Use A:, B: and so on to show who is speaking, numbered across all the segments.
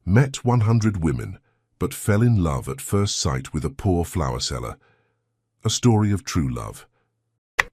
A: met 100 women, but fell in love at first sight with a poor flower seller. A story of true love.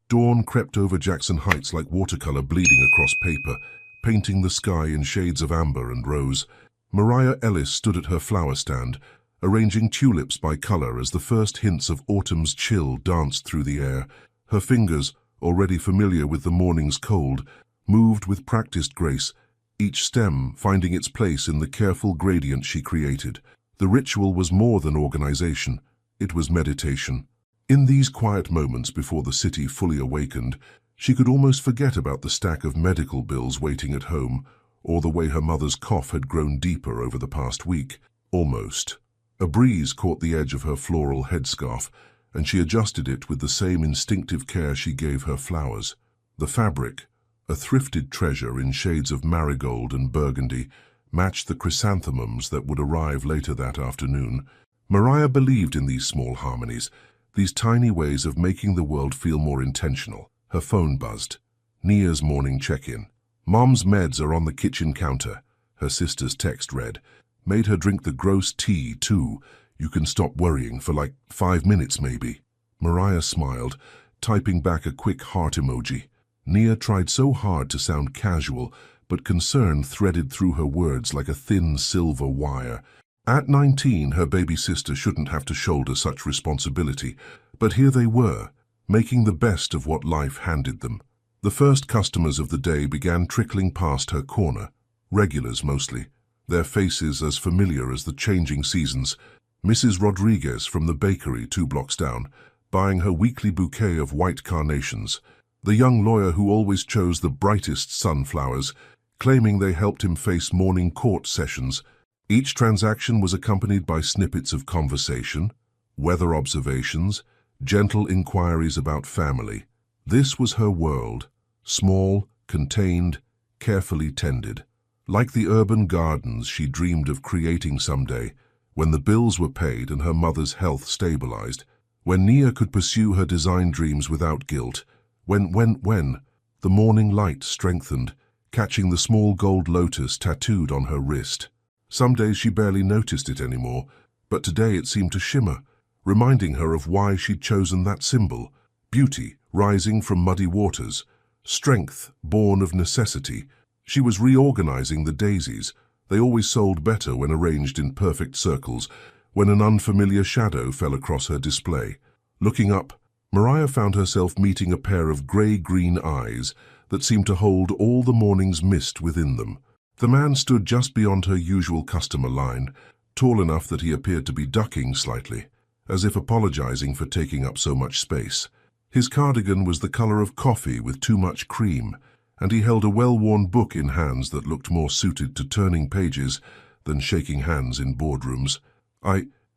A: Dawn crept over Jackson Heights like watercolor bleeding across paper, painting the sky in shades of amber and rose. Mariah Ellis stood at her flower stand, arranging tulips by color as the first hints of autumn's chill danced through the air. Her fingers, already familiar with the morning's cold, moved with practiced grace, each stem finding its place in the careful gradient she created. The ritual was more than organization, it was meditation. In these quiet moments before the city fully awakened, she could almost forget about the stack of medical bills waiting at home, or the way her mother's cough had grown deeper over the past week. Almost. A breeze caught the edge of her floral headscarf, and she adjusted it with the same instinctive care she gave her flowers. The fabric, a thrifted treasure in shades of marigold and burgundy, matched the chrysanthemums that would arrive later that afternoon. Mariah believed in these small harmonies, these tiny ways of making the world feel more intentional. Her phone buzzed. Nia's morning check-in. "Mom's meds are on the kitchen counter," her sister's text read. "Made her drink the gross tea, too. You can stop worrying for like 5 minutes, maybe." Mariah smiled, typing back a quick heart emoji. Nia tried so hard to sound casual, but concern threaded through her words like a thin silver wire. At 19, her baby sister shouldn't have to shoulder such responsibility, but here they were, making the best of what life handed them. The first customers of the day began trickling past her corner, regulars mostly, their faces as familiar as the changing seasons. Mrs. Rodriguez from the bakery 2 blocks down, buying her weekly bouquet of white carnations. The young lawyer who always chose the brightest sunflowers, claiming they helped him face morning court sessions. Each transaction was accompanied by snippets of conversation, weather observations, gentle inquiries about family. This was her world, small, contained, carefully tended. Like the urban gardens she dreamed of creating someday, when the bills were paid and her mother's health stabilized, when Nia could pursue her design dreams without guilt, when the morning light strengthened, catching the small gold lotus tattooed on her wrist. Some days she barely noticed it anymore, but today it seemed to shimmer, reminding her of why she'd chosen that symbol. Beauty rising from muddy waters, strength born of necessity. She was reorganizing the daisies. They always sold better when arranged in perfect circles, when an unfamiliar shadow fell across her display. Looking up, Mariah found herself meeting a pair of grey-green eyes that seemed to hold all the morning's mist within them. The man stood just beyond her usual customer line, tall enough that he appeared to be ducking slightly, as if apologizing for taking up so much space. His cardigan was the color of coffee with too much cream, and he held a well-worn book in hands that looked more suited to turning pages than shaking hands in boardrooms.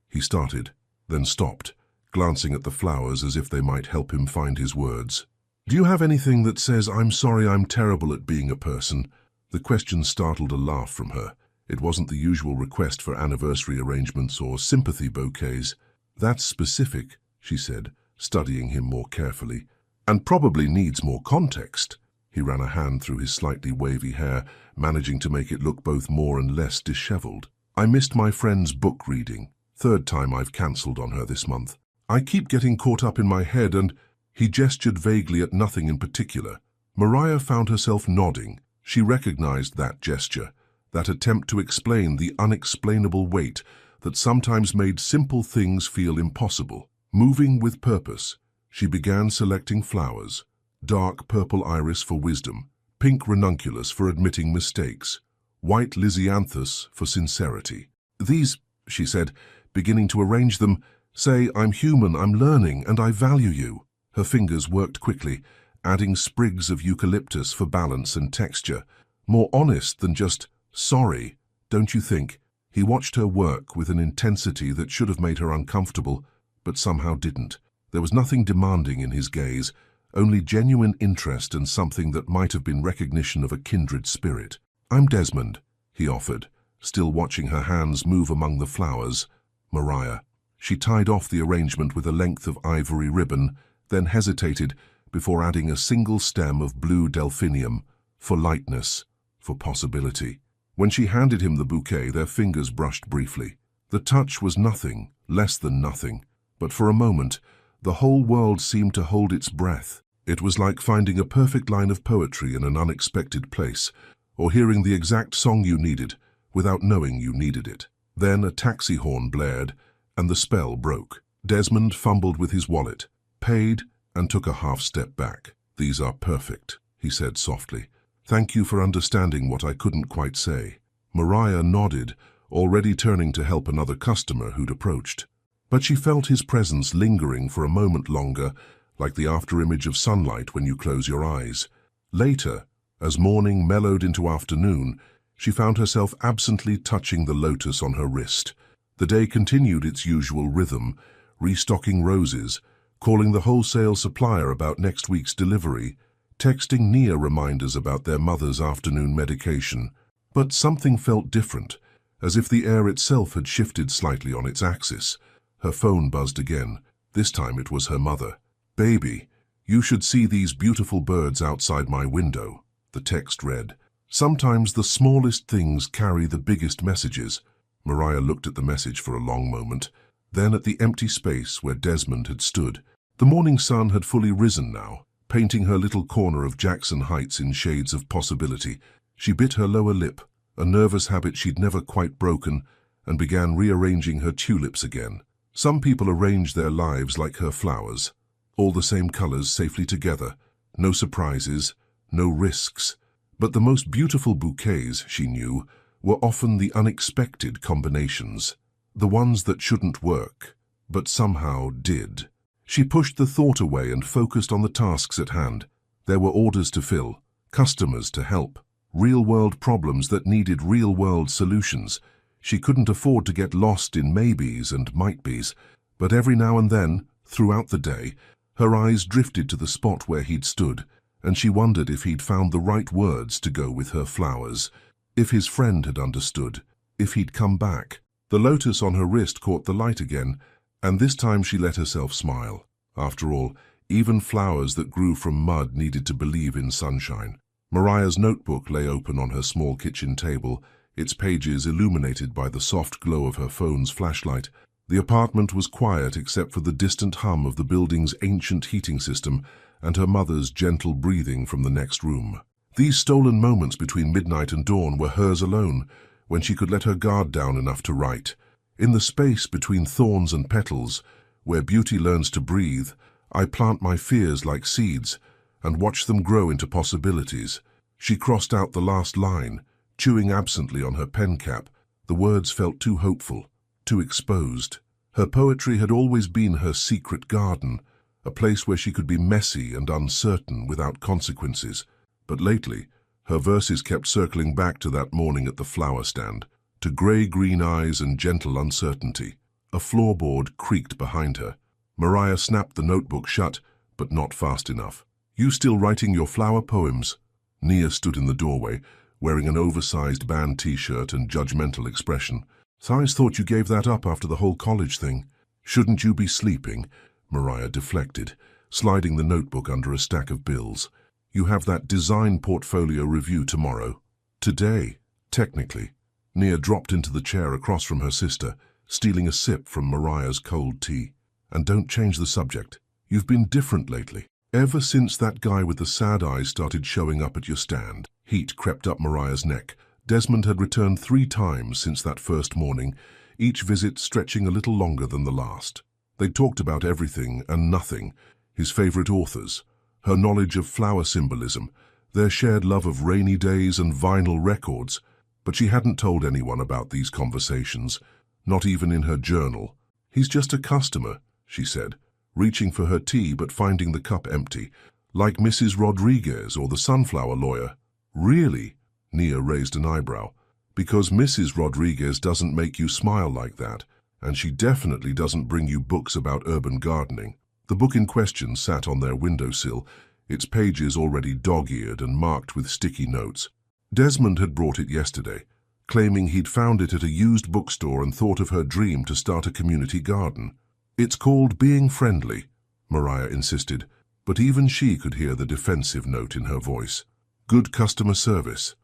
A: He started, then stopped, glancing at the flowers as if they might help him find his words. "Do you have anything that says, 'I'm sorry I'm terrible at being a person'?" The question startled a laugh from her. It wasn't the usual request for anniversary arrangements or sympathy bouquets. "That's specific," she said, studying him more carefully, "and probably needs more context." He ran a hand through his slightly wavy hair, managing to make it look both more and less disheveled. "I missed my friend's book reading. 3rd time I've cancelled on her this month. I keep getting caught up in my head and—" He gestured vaguely at nothing in particular. Mariah found herself nodding. She recognized that gesture, that attempt to explain the unexplainable weight that sometimes made simple things feel impossible. Moving with purpose, she began selecting flowers. Dark purple iris for wisdom, pink ranunculus for admitting mistakes, white lisianthus for sincerity. "These," she said, beginning to arrange them, "say I'm human, I'm learning, and I value you." Her fingers worked quickly, adding sprigs of eucalyptus for balance and texture. More honest than just, "Sorry, don't you think?" He watched her work with an intensity that should have made her uncomfortable, but somehow didn't. There was nothing demanding in his gaze, only genuine interest and something that might have been recognition of a kindred spirit. "I'm Desmond," he offered, still watching her hands move among the flowers. "Mariah." She tied off the arrangement with a length of ivory ribbon, then hesitated before adding a single stem of blue delphinium, for lightness, for possibility. When she handed him the bouquet, their fingers brushed briefly. The touch was nothing, less than nothing, but for a moment, the whole world seemed to hold its breath. It was like finding a perfect line of poetry in an unexpected place, or hearing the exact song you needed without knowing you needed it. Then a taxi horn blared, and the spell broke. Desmond fumbled with his wallet, paid, and took a half-step back. "These are perfect," he said softly. "Thank you for understanding what I couldn't quite say." Mariah nodded, already turning to help another customer who'd approached. But she felt his presence lingering for a moment longer, like the afterimage of sunlight when you close your eyes. Later, as morning mellowed into afternoon, she found herself absently touching the lotus on her wrist. The day continued its usual rhythm, restocking roses, calling the wholesale supplier about next week's delivery, texting Nia reminders about their mother's afternoon medication. But something felt different, as if the air itself had shifted slightly on its axis. Her phone buzzed again. This time it was her mother. "Baby, you should see these beautiful birds outside my window," the text read. "Sometimes the smallest things carry the biggest messages." Mariah looked at the message for a long moment, then at the empty space where Desmond had stood. The morning sun had fully risen now, painting her little corner of Jackson Heights in shades of possibility. She bit her lower lip, a nervous habit she'd never quite broken, and began rearranging her tulips again. Some people arrange their lives like her flowers, all the same colors safely together, no surprises, no risks. But the most beautiful bouquets, she knew, were often the unexpected combinations, the ones that shouldn't work, but somehow did. She pushed the thought away and focused on the tasks at hand. There were orders to fill, customers to help, real-world problems that needed real-world solutions. She couldn't afford to get lost in maybes and might-bes, but every now and then, throughout the day, her eyes drifted to the spot where he'd stood, and she wondered if he'd found the right words to go with her flowers, if his friend had understood, if he'd come back. The lotus on her wrist caught the light again, and this time she let herself smile. After all, even flowers that grew from mud needed to believe in sunshine. Mariah's notebook lay open on her small kitchen table, its pages illuminated by the soft glow of her phone's flashlight. The apartment was quiet except for the distant hum of the building's ancient heating system and her mother's gentle breathing from the next room. These stolen moments between midnight and dawn were hers alone, when she could let her guard down enough to write. In the space between thorns and petals, where beauty learns to breathe, I plant my fears like seeds and watch them grow into possibilities. She crossed out the last line, chewing absently on her pen cap. The words felt too hopeful, too exposed. Her poetry had always been her secret garden, a place where she could be messy and uncertain without consequences. But lately, her verses kept circling back to that morning at the flower stand, to grey-green eyes and gentle uncertainty. A floorboard creaked behind her. Mariah snapped the notebook shut, but not fast enough. "You still writing your flower poems?" Nia stood in the doorway, wearing an oversized band t-shirt and judgmental expression. "Thais thought you gave that up after the whole college thing." "Shouldn't you be sleeping?" Mariah deflected, sliding the notebook under a stack of bills. "You have that design portfolio review tomorrow." "Today, technically." Nia dropped into the chair across from her sister, stealing a sip from Mariah's cold tea. "And don't change the subject. You've been different lately. Ever since that guy with the sad eyes started showing up at your stand." Heat crept up Mariah's neck. Desmond had returned 3 times since that first morning, each visit stretching a little longer than the last. They talked about everything and nothing, his favorite authors, her knowledge of flower symbolism, their shared love of rainy days and vinyl records. But she hadn't told anyone about these conversations, not even in her journal. "He's just a customer," she said, reaching for her tea but finding the cup empty, "like Mrs. Rodriguez or the sunflower lawyer." "Really?" Nia raised an eyebrow. "Because Mrs. Rodriguez doesn't make you smile like that, and she definitely doesn't bring you books about urban gardening." The book in question sat on their windowsill, its pages already dog-eared and marked with sticky notes. Desmond had brought it yesterday, claiming he'd found it at a used bookstore and thought of her dream to start a community garden. "It's called Being Friendly," Mariah insisted, but even she could hear the defensive note in her voice. "Good customer service."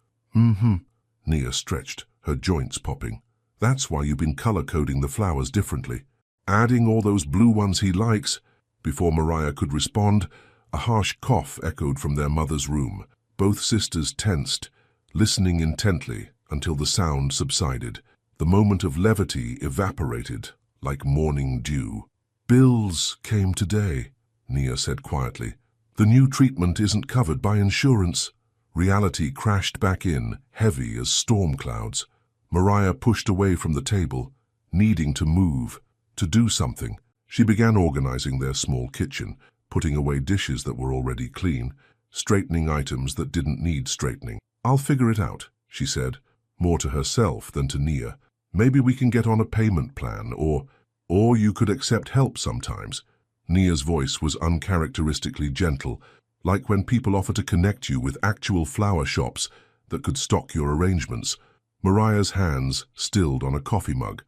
A: Nia stretched, her joints popping. That's why you've been color-coding the flowers differently. Adding all those blue ones he likes. Before Mariah could respond, a harsh cough echoed from their mother's room. Both sisters tensed, listening intently until the sound subsided. The moment of levity evaporated like morning dew. "Bills came today," Nia said quietly. "The new treatment isn't covered by insurance." Reality crashed back in, heavy as storm clouds. Mariah pushed away from the table, needing to move, to do something. She began organizing their small kitchen, putting away dishes that were already clean, straightening items that didn't need straightening. "I'll figure it out," she said, more to herself than to Nia. "Maybe we can get on a payment plan, or you could accept help sometimes." Nia's voice was uncharacteristically gentle, like when people offer to connect you with actual flower shops that could stock your arrangements. Mariah's hands stilled on a coffee mug.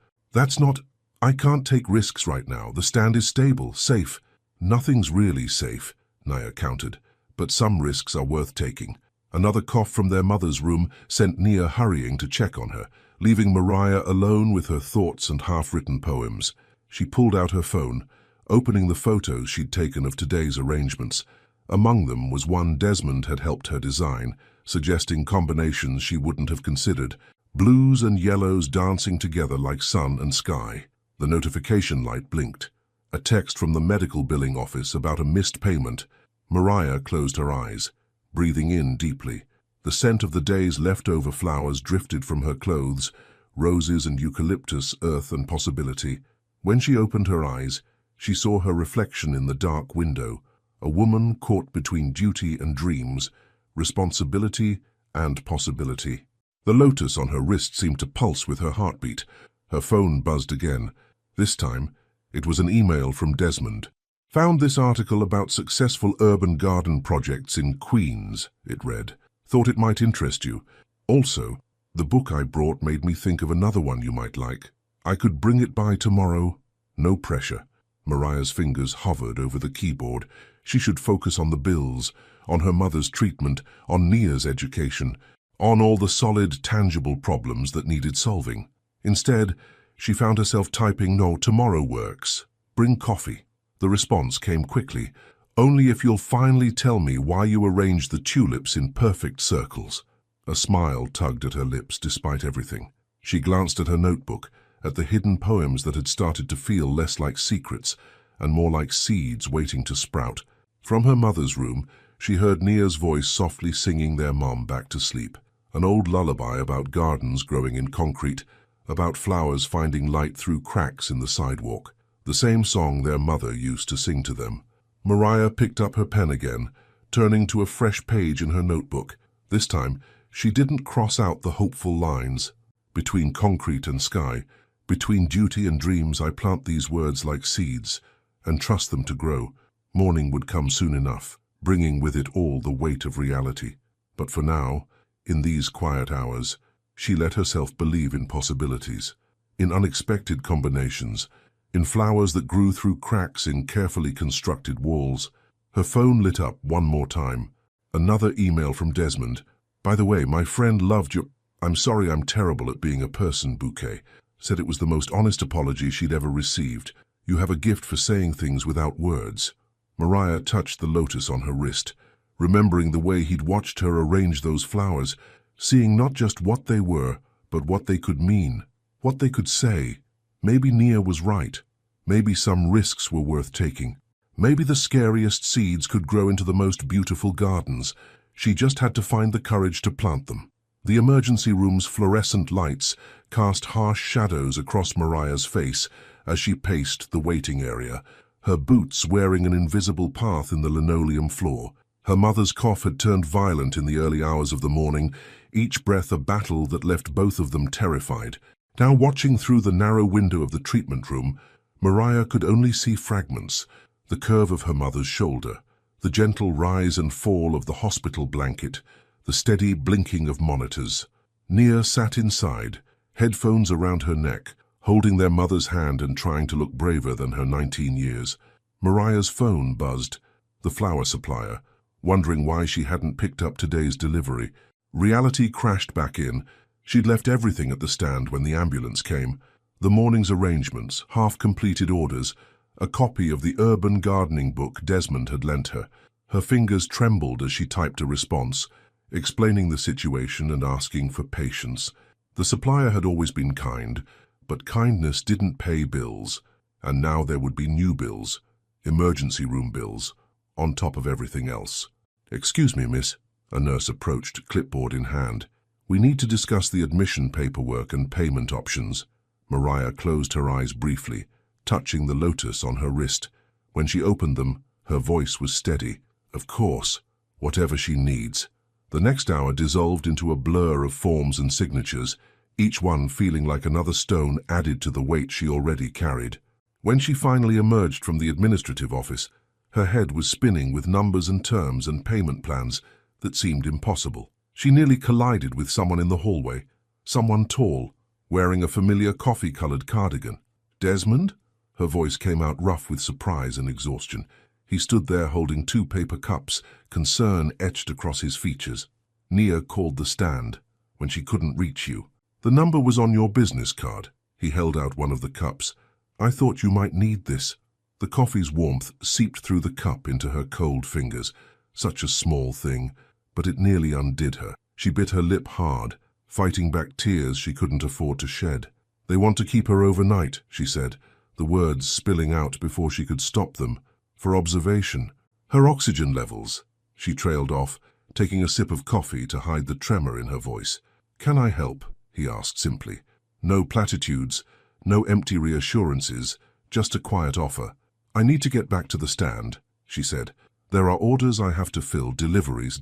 A: I can't take risks right now. The stand is stable, safe." "Nothing's really safe," Nia countered, "but some risks are worth taking." Another cough from their mother's room sent Nia hurrying to check on her, leaving Mariah alone with her thoughts and half-written poems. She pulled out her phone, opening the photos she'd taken of today's arrangements. Among them was one Desmond had helped her design, suggesting combinations she wouldn't have considered, blues and yellows dancing together like sun and sky. The notification light blinked. A text from the medical billing office about a missed payment. Mariah closed her eyes, breathing in deeply. The scent of the day's leftover flowers drifted from her clothes, roses and eucalyptus, earth and possibility. When she opened her eyes, she saw her reflection in the dark window, a woman caught between duty and dreams, responsibility and possibility. The lotus on her wrist seemed to pulse with her heartbeat. Her phone buzzed again. This time, it was an email from Desmond. "Found this article about successful urban garden projects in Queens," it read. "Thought it might interest you. Also, the book I brought made me think of another one you might like. I could bring it by tomorrow. No pressure." Mariah's fingers hovered over the keyboard. She should focus on the bills, on her mother's treatment, on Nia's education, on all the solid, tangible problems that needed solving. Instead, she found herself typing, "No, tomorrow works. Bring coffee." The response came quickly. "Only if you'll finally tell me why you arranged the tulips in perfect circles." A smile tugged at her lips despite everything. She glanced at her notebook, at the hidden poems that had started to feel less like secrets and more like seeds waiting to sprout. From her mother's room, she heard Nia's voice softly singing their mom back to sleep. An old lullaby about gardens growing in concrete, about flowers finding light through cracks in the sidewalk. The same song their mother used to sing to them. Mariah picked up her pen again, turning to a fresh page in her notebook. This time, she didn't cross out the hopeful lines. "Between concrete and sky, between duty and dreams, I plant these words like seeds and trust them to grow. Morning would come soon enough, bringing with it all the weight of reality. But for now, in these quiet hours, she let herself believe in possibilities, in unexpected combinations, in flowers that grew through cracks in carefully constructed walls." Her phone lit up one more time. Another email from Desmond. "By the way, my friend loved your... I'm sorry I'm terrible at being a person bouquet. Said it was the most honest apology she'd ever received. You have a gift for saying things without words." Mariah touched the lotus on her wrist, remembering the way he'd watched her arrange those flowers, seeing not just what they were, but what they could mean, what they could say. Maybe Nia was right. Maybe some risks were worth taking. Maybe the scariest seeds could grow into the most beautiful gardens. She just had to find the courage to plant them. The emergency room's fluorescent lights cast harsh shadows across Mariah's face as she paced the waiting area, her boots wearing an invisible path in the linoleum floor. Her mother's cough had turned violent in the early hours of the morning, each breath a battle that left both of them terrified. Now, watching through the narrow window of the treatment room, Mariah could only see fragments: the curve of her mother's shoulder, the gentle rise and fall of the hospital blanket, the steady blinking of monitors. Nia sat inside, headphones around her neck, holding their mother's hand and trying to look braver than her 19 years. Mariah's phone buzzed, the flower supplier, wondering why she hadn't picked up today's delivery. Reality crashed back in. She'd left everything at the stand when the ambulance came. The morning's arrangements, half-completed orders, a copy of the urban gardening book Desmond had lent her. Her fingers trembled as she typed a response, explaining the situation and asking for patience. The supplier had always been kind, but kindness didn't pay bills, and now there would be new bills, emergency room bills, on top of everything else. "Excuse me, miss," a nurse approached, clipboard in hand. "We need to discuss the admission paperwork and payment options." Mariah closed her eyes briefly, touching the lotus on her wrist. When she opened them, her voice was steady. "Of course, whatever she needs." The next hour dissolved into a blur of forms and signatures, each one feeling like another stone added to the weight she already carried. When she finally emerged from the administrative office, her head was spinning with numbers and terms and payment plans that seemed impossible. She nearly collided with someone in the hallway, someone tall, wearing a familiar coffee-colored cardigan. "Desmond?" Her voice came out rough with surprise and exhaustion. He stood there holding 2 paper cups, concern etched across his features. "Nia called the stand when she couldn't reach you. The number was on your business card." He held out one of the cups. "I thought you might need this." The coffee's warmth seeped through the cup into her cold fingers. Such a small thing, but it nearly undid her. She bit her lip hard, fighting back tears she couldn't afford to shed. "They want to keep her overnight," she said, the words spilling out before she could stop them. "For observation. Her oxygen levels." She trailed off, taking a sip of coffee to hide the tremor in her voice. "Can I help?" he asked simply. No platitudes, no empty reassurances, just a quiet offer. "I need to get back to the stand," she said. "There are orders I have to fill, deliveries,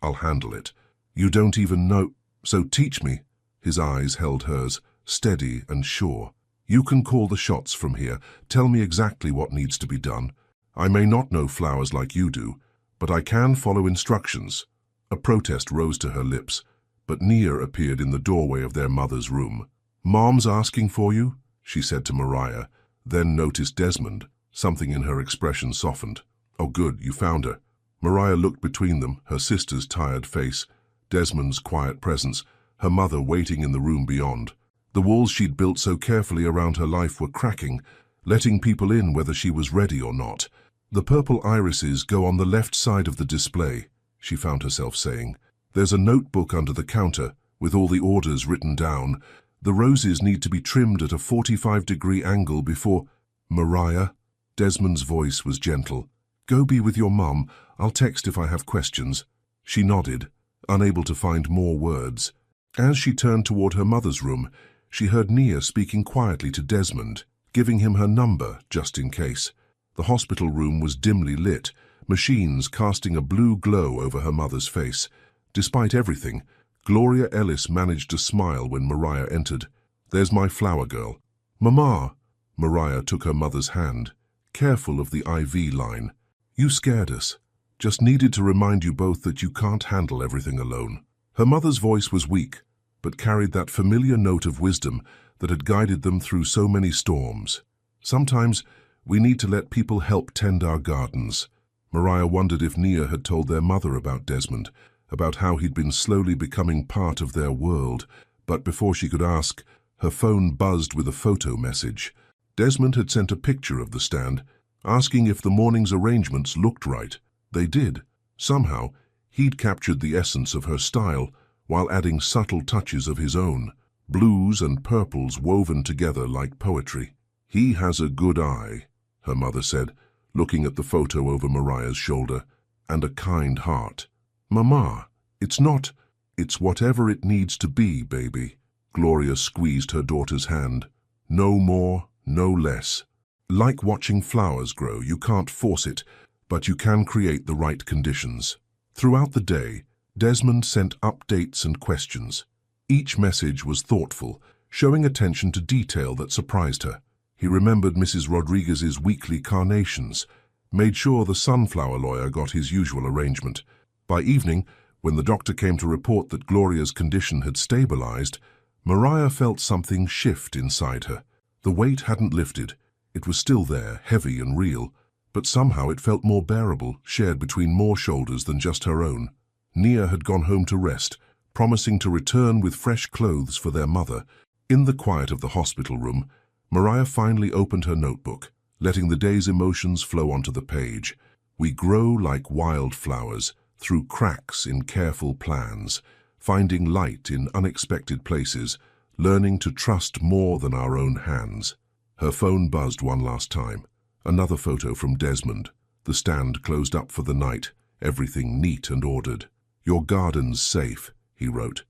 A: I'll handle it." "You don't even know, so teach me." His eyes held hers, steady and sure. "You can call the shots from here. Tell me exactly what needs to be done. I may not know flowers like you do, but I can follow instructions." A protest rose to her lips, but Nia appeared in the doorway of their mother's room. "Mom's asking for you," she said to Mariah, then noticed Desmond. Something in her expression softened. "Oh good, you found her." Mariah looked between them, her sister's tired face, Desmond's quiet presence, her mother waiting in the room beyond. The walls she'd built so carefully around her life were cracking, letting people in whether she was ready or not. "The purple irises go on the left side of the display," she found herself saying. "There's a notebook under the counter with all the orders written down. The roses need to be trimmed at a 45-degree angle before—" "Mariah?" Desmond's voice was gentle. "Go be with your mum. I'll text if I have questions." She nodded, unable to find more words. As she turned toward her mother's room, she heard Nia speaking quietly to Desmond, giving him her number just in case. The hospital room was dimly lit, machines casting a blue glow over her mother's face. Despite everything, Gloria Ellis managed to smile when Mariah entered. "There's my flower girl." "Mama!" Mariah took her mother's hand, careful of the IV line. "You scared us. Just needed to remind you both that you can't handle everything alone." Her mother's voice was weak, but carried that familiar note of wisdom that had guided them through so many storms. "Sometimes we need to let people help tend our gardens." Mariah wondered if Nia had told their mother about Desmond, about how he'd been slowly becoming part of their world, but before she could ask, her phone buzzed with a photo message. Desmond had sent a picture of the stand, asking if the morning's arrangements looked right. They did. Somehow, he'd captured the essence of her style, while adding subtle touches of his own, blues and purples woven together like poetry. "He has a good eye," her mother said, looking at the photo over Mariah's shoulder, "and a kind heart." "Mama, it's not, it's whatever it needs to be, baby." Gloria squeezed her daughter's hand. "No more, no less. Like watching flowers grow, you can't force it, but you can create the right conditions." Throughout the day, Desmond sent updates and questions. Each message was thoughtful, showing attention to detail that surprised her. He remembered Mrs. Rodriguez's weekly carnations, made sure the sunflower lawyer got his usual arrangement. By evening, when the doctor came to report that Gloria's condition had stabilized, Mariah felt something shift inside her. The weight hadn't lifted. It was still there, heavy and real, but somehow it felt more bearable, shared between more shoulders than just her own. Nia had gone home to rest, promising to return with fresh clothes for their mother. In the quiet of the hospital room, Mariah finally opened her notebook, letting the day's emotions flow onto the page. We grow like wildflowers, through cracks in careful plans, finding light in unexpected places, learning to trust more than our own hands. Her phone buzzed one last time. Another photo from Desmond. The stand closed up for the night, everything neat and ordered. "Your garden's safe," he wrote.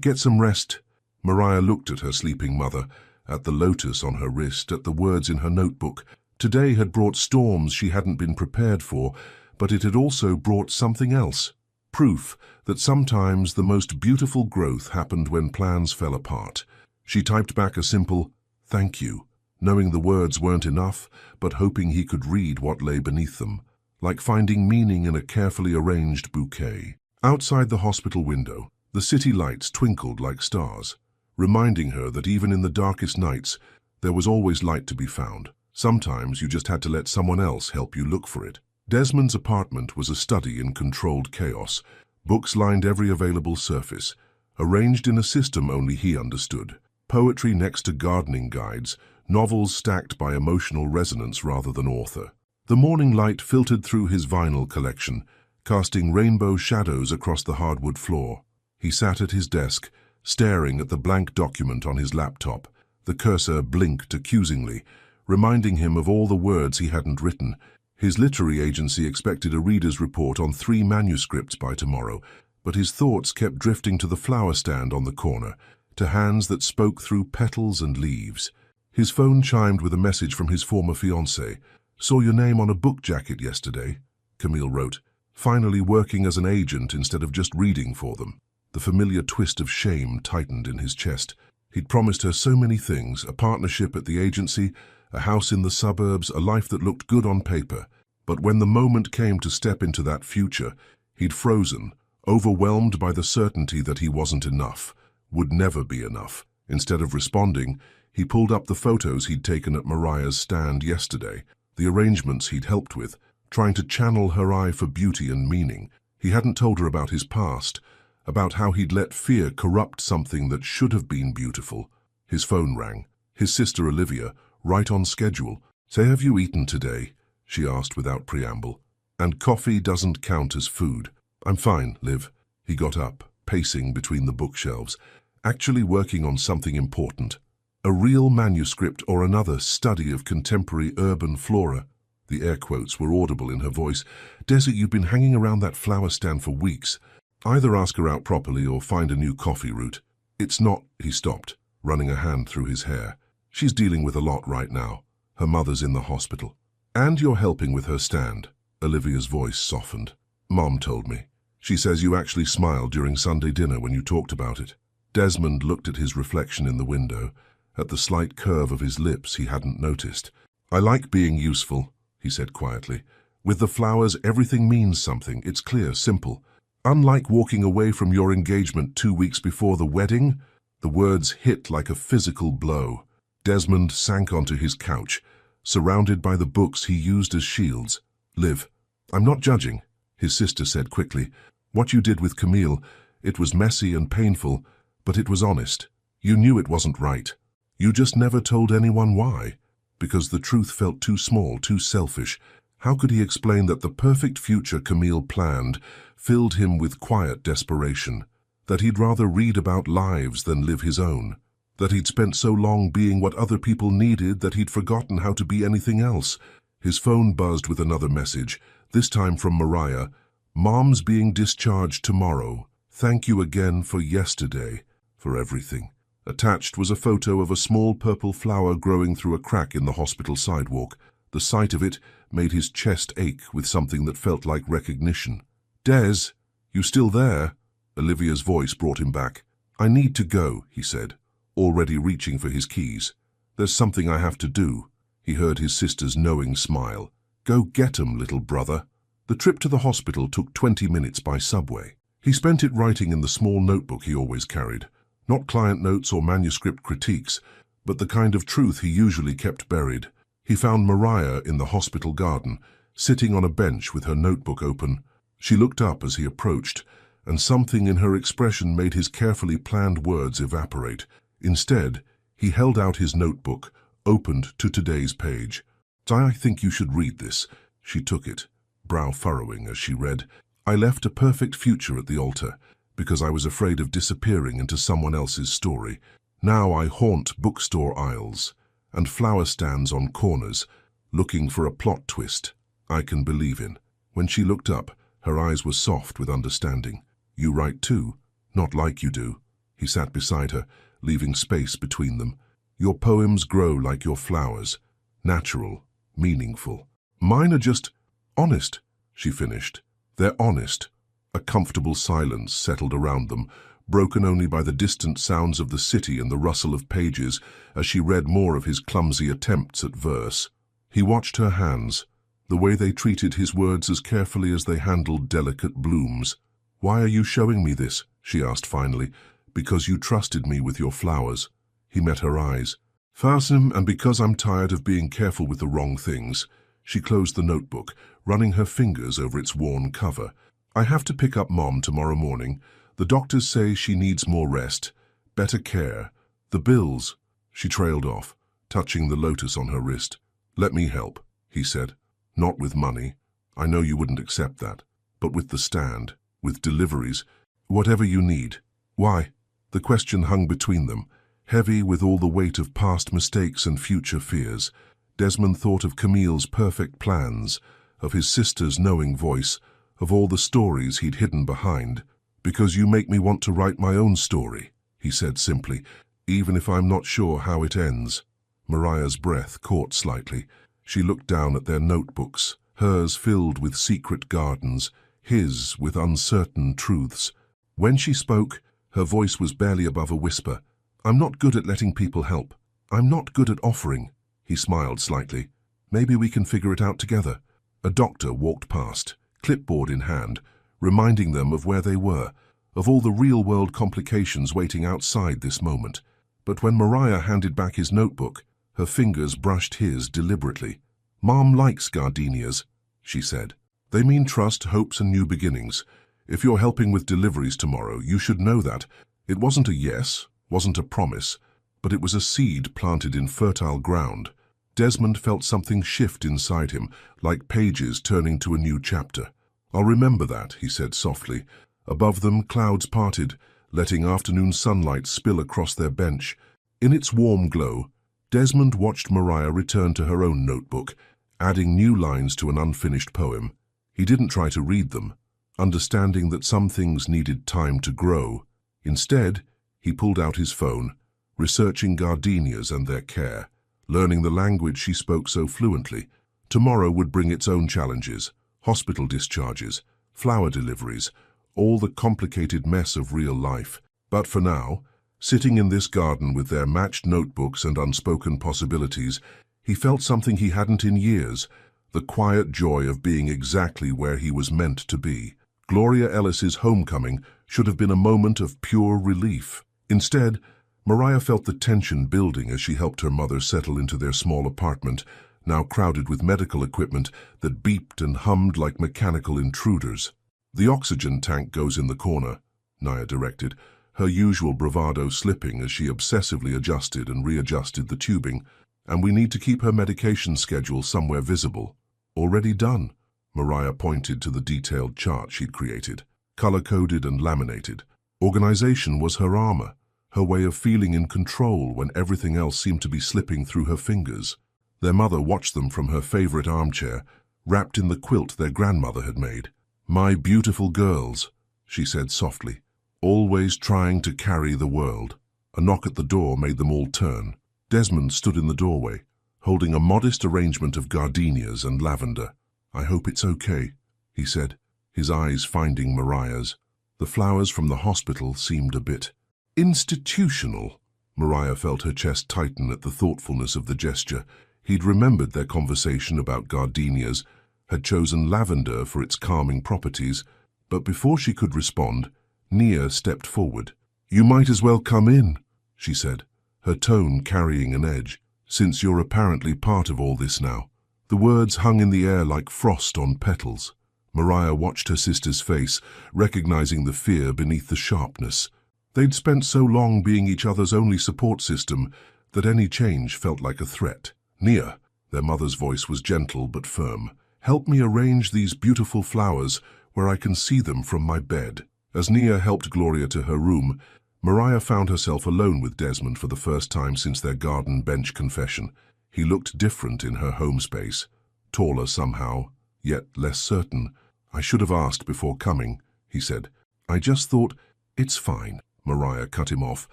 A: "Get some rest." Mariah looked at her sleeping mother, at the lotus on her wrist, at the words in her notebook. Today had brought storms she hadn't been prepared for, but it had also brought something else. Proof that sometimes the most beautiful growth happened when plans fell apart. She typed back a simple, "Thank you," knowing the words weren't enough, but hoping he could read what lay beneath them, like finding meaning in a carefully arranged bouquet. Outside the hospital window, the city lights twinkled like stars, reminding her that even in the darkest nights, there was always light to be found. Sometimes you just had to let someone else help you look for it. Desmond's apartment was a study in controlled chaos. Books lined every available surface, arranged in a system only he understood. Poetry next to gardening guides, novels stacked by emotional resonance rather than author. The morning light filtered through his vinyl collection, casting rainbow shadows across the hardwood floor. He sat at his desk, staring at the blank document on his laptop. The cursor blinked accusingly, reminding him of all the words he hadn't written. His literary agency expected a reader's report on 3 manuscripts by tomorrow, but his thoughts kept drifting to the flower stand on the corner, to hands that spoke through petals and leaves. His phone chimed with a message from his former fiancée. "Saw your name on a book jacket yesterday," Camille wrote, finally working as an agent instead of just reading for them. The familiar twist of shame tightened in his chest. He'd promised her so many things, a partnership at the agency, a house in the suburbs, a life that looked good on paper. But when the moment came to step into that future, he'd frozen, overwhelmed by the certainty that he wasn't enough, would never be enough. Instead of responding, he pulled up the photos he'd taken at Mariah's stand yesterday, the arrangements he'd helped with, trying to channel her eye for beauty and meaning. He hadn't told her about his past, about how he'd let fear corrupt something that should have been beautiful. His phone rang. His sister Olivia, right on schedule. "Say, have you eaten today?" she asked without preamble. "And coffee doesn't count as food." "I'm fine, Liv." He got up, pacing between the bookshelves, actually working on something important. A real manuscript or another study of contemporary urban flora. The air quotes were audible in her voice. "Desi, you've been hanging around that flower stand for weeks. Either ask her out properly or find a new coffee route." "It's not," he stopped, running a hand through his hair. "She's dealing with a lot right now. Her mother's in the hospital. And you're helping with her stand." Olivia's voice softened. "Mom told me. She says you actually smiled during Sunday dinner when you talked about it." Desmond looked at his reflection in the window, at the slight curve of his lips he hadn't noticed. "I like being useful," he said quietly. "With the flowers, everything means something. It's clear, simple. Unlike walking away from your engagement 2 weeks before the wedding." The words hit like a physical blow. Desmond sank onto his couch, surrounded by the books he used as shields. "Liv, I'm not judging," his sister said quickly. "What you did with Camille, it was messy and painful, but it was honest. You knew it wasn't right. You just never told anyone why, because the truth felt too small, too selfish." How could he explain that the perfect future Camille planned filled him with quiet desperation? That he'd rather read about lives than live his own? That he'd spent so long being what other people needed that he'd forgotten how to be anything else? His phone buzzed with another message, this time from Mariah. "Mom's being discharged tomorrow. Thank you again for yesterday, for everything." Attached was a photo of a small purple flower growing through a crack in the hospital sidewalk. The sight of it made his chest ache with something that felt like recognition. "Des, you still there?" Olivia's voice brought him back. "I need to go," he said, already reaching for his keys. "There's something I have to do." He heard his sister's knowing smile. "Go get 'em, little brother." The trip to the hospital took 20 minutes by subway. He spent it writing in the small notebook he always carried. Not client notes or manuscript critiques, but the kind of truth he usually kept buried. He found Mariah in the hospital garden, sitting on a bench with her notebook open. She looked up as he approached, and something in her expression made his carefully planned words evaporate. Instead, he held out his notebook, opened to today's page. "I think you should read this." She took it, brow furrowing as she read, "I left a perfect future at the altar because I was afraid of disappearing into someone else's story. Now I haunt bookstore aisles and flower stands on corners, looking for a plot twist I can believe in." When she looked up, her eyes were soft with understanding. "You write too, not like you do." He sat beside her, leaving space between them. "Your poems grow like your flowers, natural, meaningful. Mine are just honest," she finished. "They're honest." A comfortable silence settled around them, broken only by the distant sounds of the city and the rustle of pages as she read more of his clumsy attempts at verse. He watched her hands, the way they treated his words as carefully as they handled delicate blooms. "Why are you showing me this?" she asked finally. "Because you trusted me with your flowers." He met her eyes. "Fasten, and because I'm tired of being careful with the wrong things." She closed the notebook, running her fingers over its worn cover. "I have to pick up Mom tomorrow morning. The doctors say she needs more rest, better care. The bills." She trailed off, touching the lotus on her wrist. "Let me help," he said. "Not with money. I know you wouldn't accept that. But with the stand, with deliveries, whatever you need." "Why?" The question hung between them, heavy with all the weight of past mistakes and future fears. Desmond thought of Camille's perfect plans, of his sister's knowing voice, of all the stories he'd hidden behind. "Because you make me want to write my own story," he said simply, "even if I'm not sure how it ends." Mariah's breath caught slightly. She looked down at their notebooks, hers filled with secret gardens, his with uncertain truths. When she spoke, her voice was barely above a whisper. "I'm not good at letting people help. I'm not good at offering." He smiled slightly. "Maybe we can figure it out together." A doctor walked past, clipboard in hand, reminding them of where they were, of all the real-world complications waiting outside this moment. But when Mariah handed back his notebook, her fingers brushed his deliberately. "Mom likes gardenias," she said. "They mean trust, hopes, and new beginnings. If you're helping with deliveries tomorrow, you should know that." It wasn't a yes, wasn't a promise, but it was a seed planted in fertile ground. Desmond felt something shift inside him, like pages turning to a new chapter. "I'll remember that," he said softly. Above them, clouds parted, letting afternoon sunlight spill across their bench. In its warm glow, Desmond watched Mariah return to her own notebook, adding new lines to an unfinished poem. He didn't try to read them, understanding that some things needed time to grow. Instead, he pulled out his phone, researching gardenias and their care, learning the language she spoke so fluently. Tomorrow would bring its own challenges, hospital discharges, flower deliveries, all the complicated mess of real life. But for now, sitting in this garden with their matched notebooks and unspoken possibilities, he felt something he hadn't in years, the quiet joy of being exactly where he was meant to be. Gloria Ellis's homecoming should have been a moment of pure relief. Instead, Mariah felt the tension building as she helped her mother settle into their small apartment, now crowded with medical equipment that beeped and hummed like mechanical intruders. "The oxygen tank goes in the corner," Naya directed, her usual bravado slipping as she obsessively adjusted and readjusted the tubing. "And we need to keep her medication schedule somewhere visible." "Already done." Mariah pointed to the detailed chart she'd created, color-coded and laminated. Organization was her armor, her way of feeling in control when everything else seemed to be slipping through her fingers. Their mother watched them from her favorite armchair, wrapped in the quilt their grandmother had made. "My beautiful girls," she said softly, "always trying to carry the world." A knock at the door made them all turn. Desmond stood in the doorway, holding a modest arrangement of gardenias and lavender. "I hope it's okay," he said, his eyes finding Mariah's. The flowers from the hospital seemed a bit institutional. Mariah felt her chest tighten at the thoughtfulness of the gesture. He'd remembered their conversation about gardenias, had chosen lavender for its calming properties, but before she could respond, Nia stepped forward. "You might as well come in," she said, her tone carrying an edge, "since you're apparently part of all this now." The words hung in the air like frost on petals. Mariah watched her sister's face, recognizing the fear beneath the sharpness. They'd spent so long being each other's only support system that any change felt like a threat. "Nia," their mother's voice was gentle but firm, "help me arrange these beautiful flowers where I can see them from my bed." As Nia helped Gloria to her room, Mariah found herself alone with Desmond for the first time since their garden bench confession. He looked different in her home space, taller somehow, yet less certain. "I should have asked before coming," he said. "I just thought—" "It's fine," Mariah cut him off,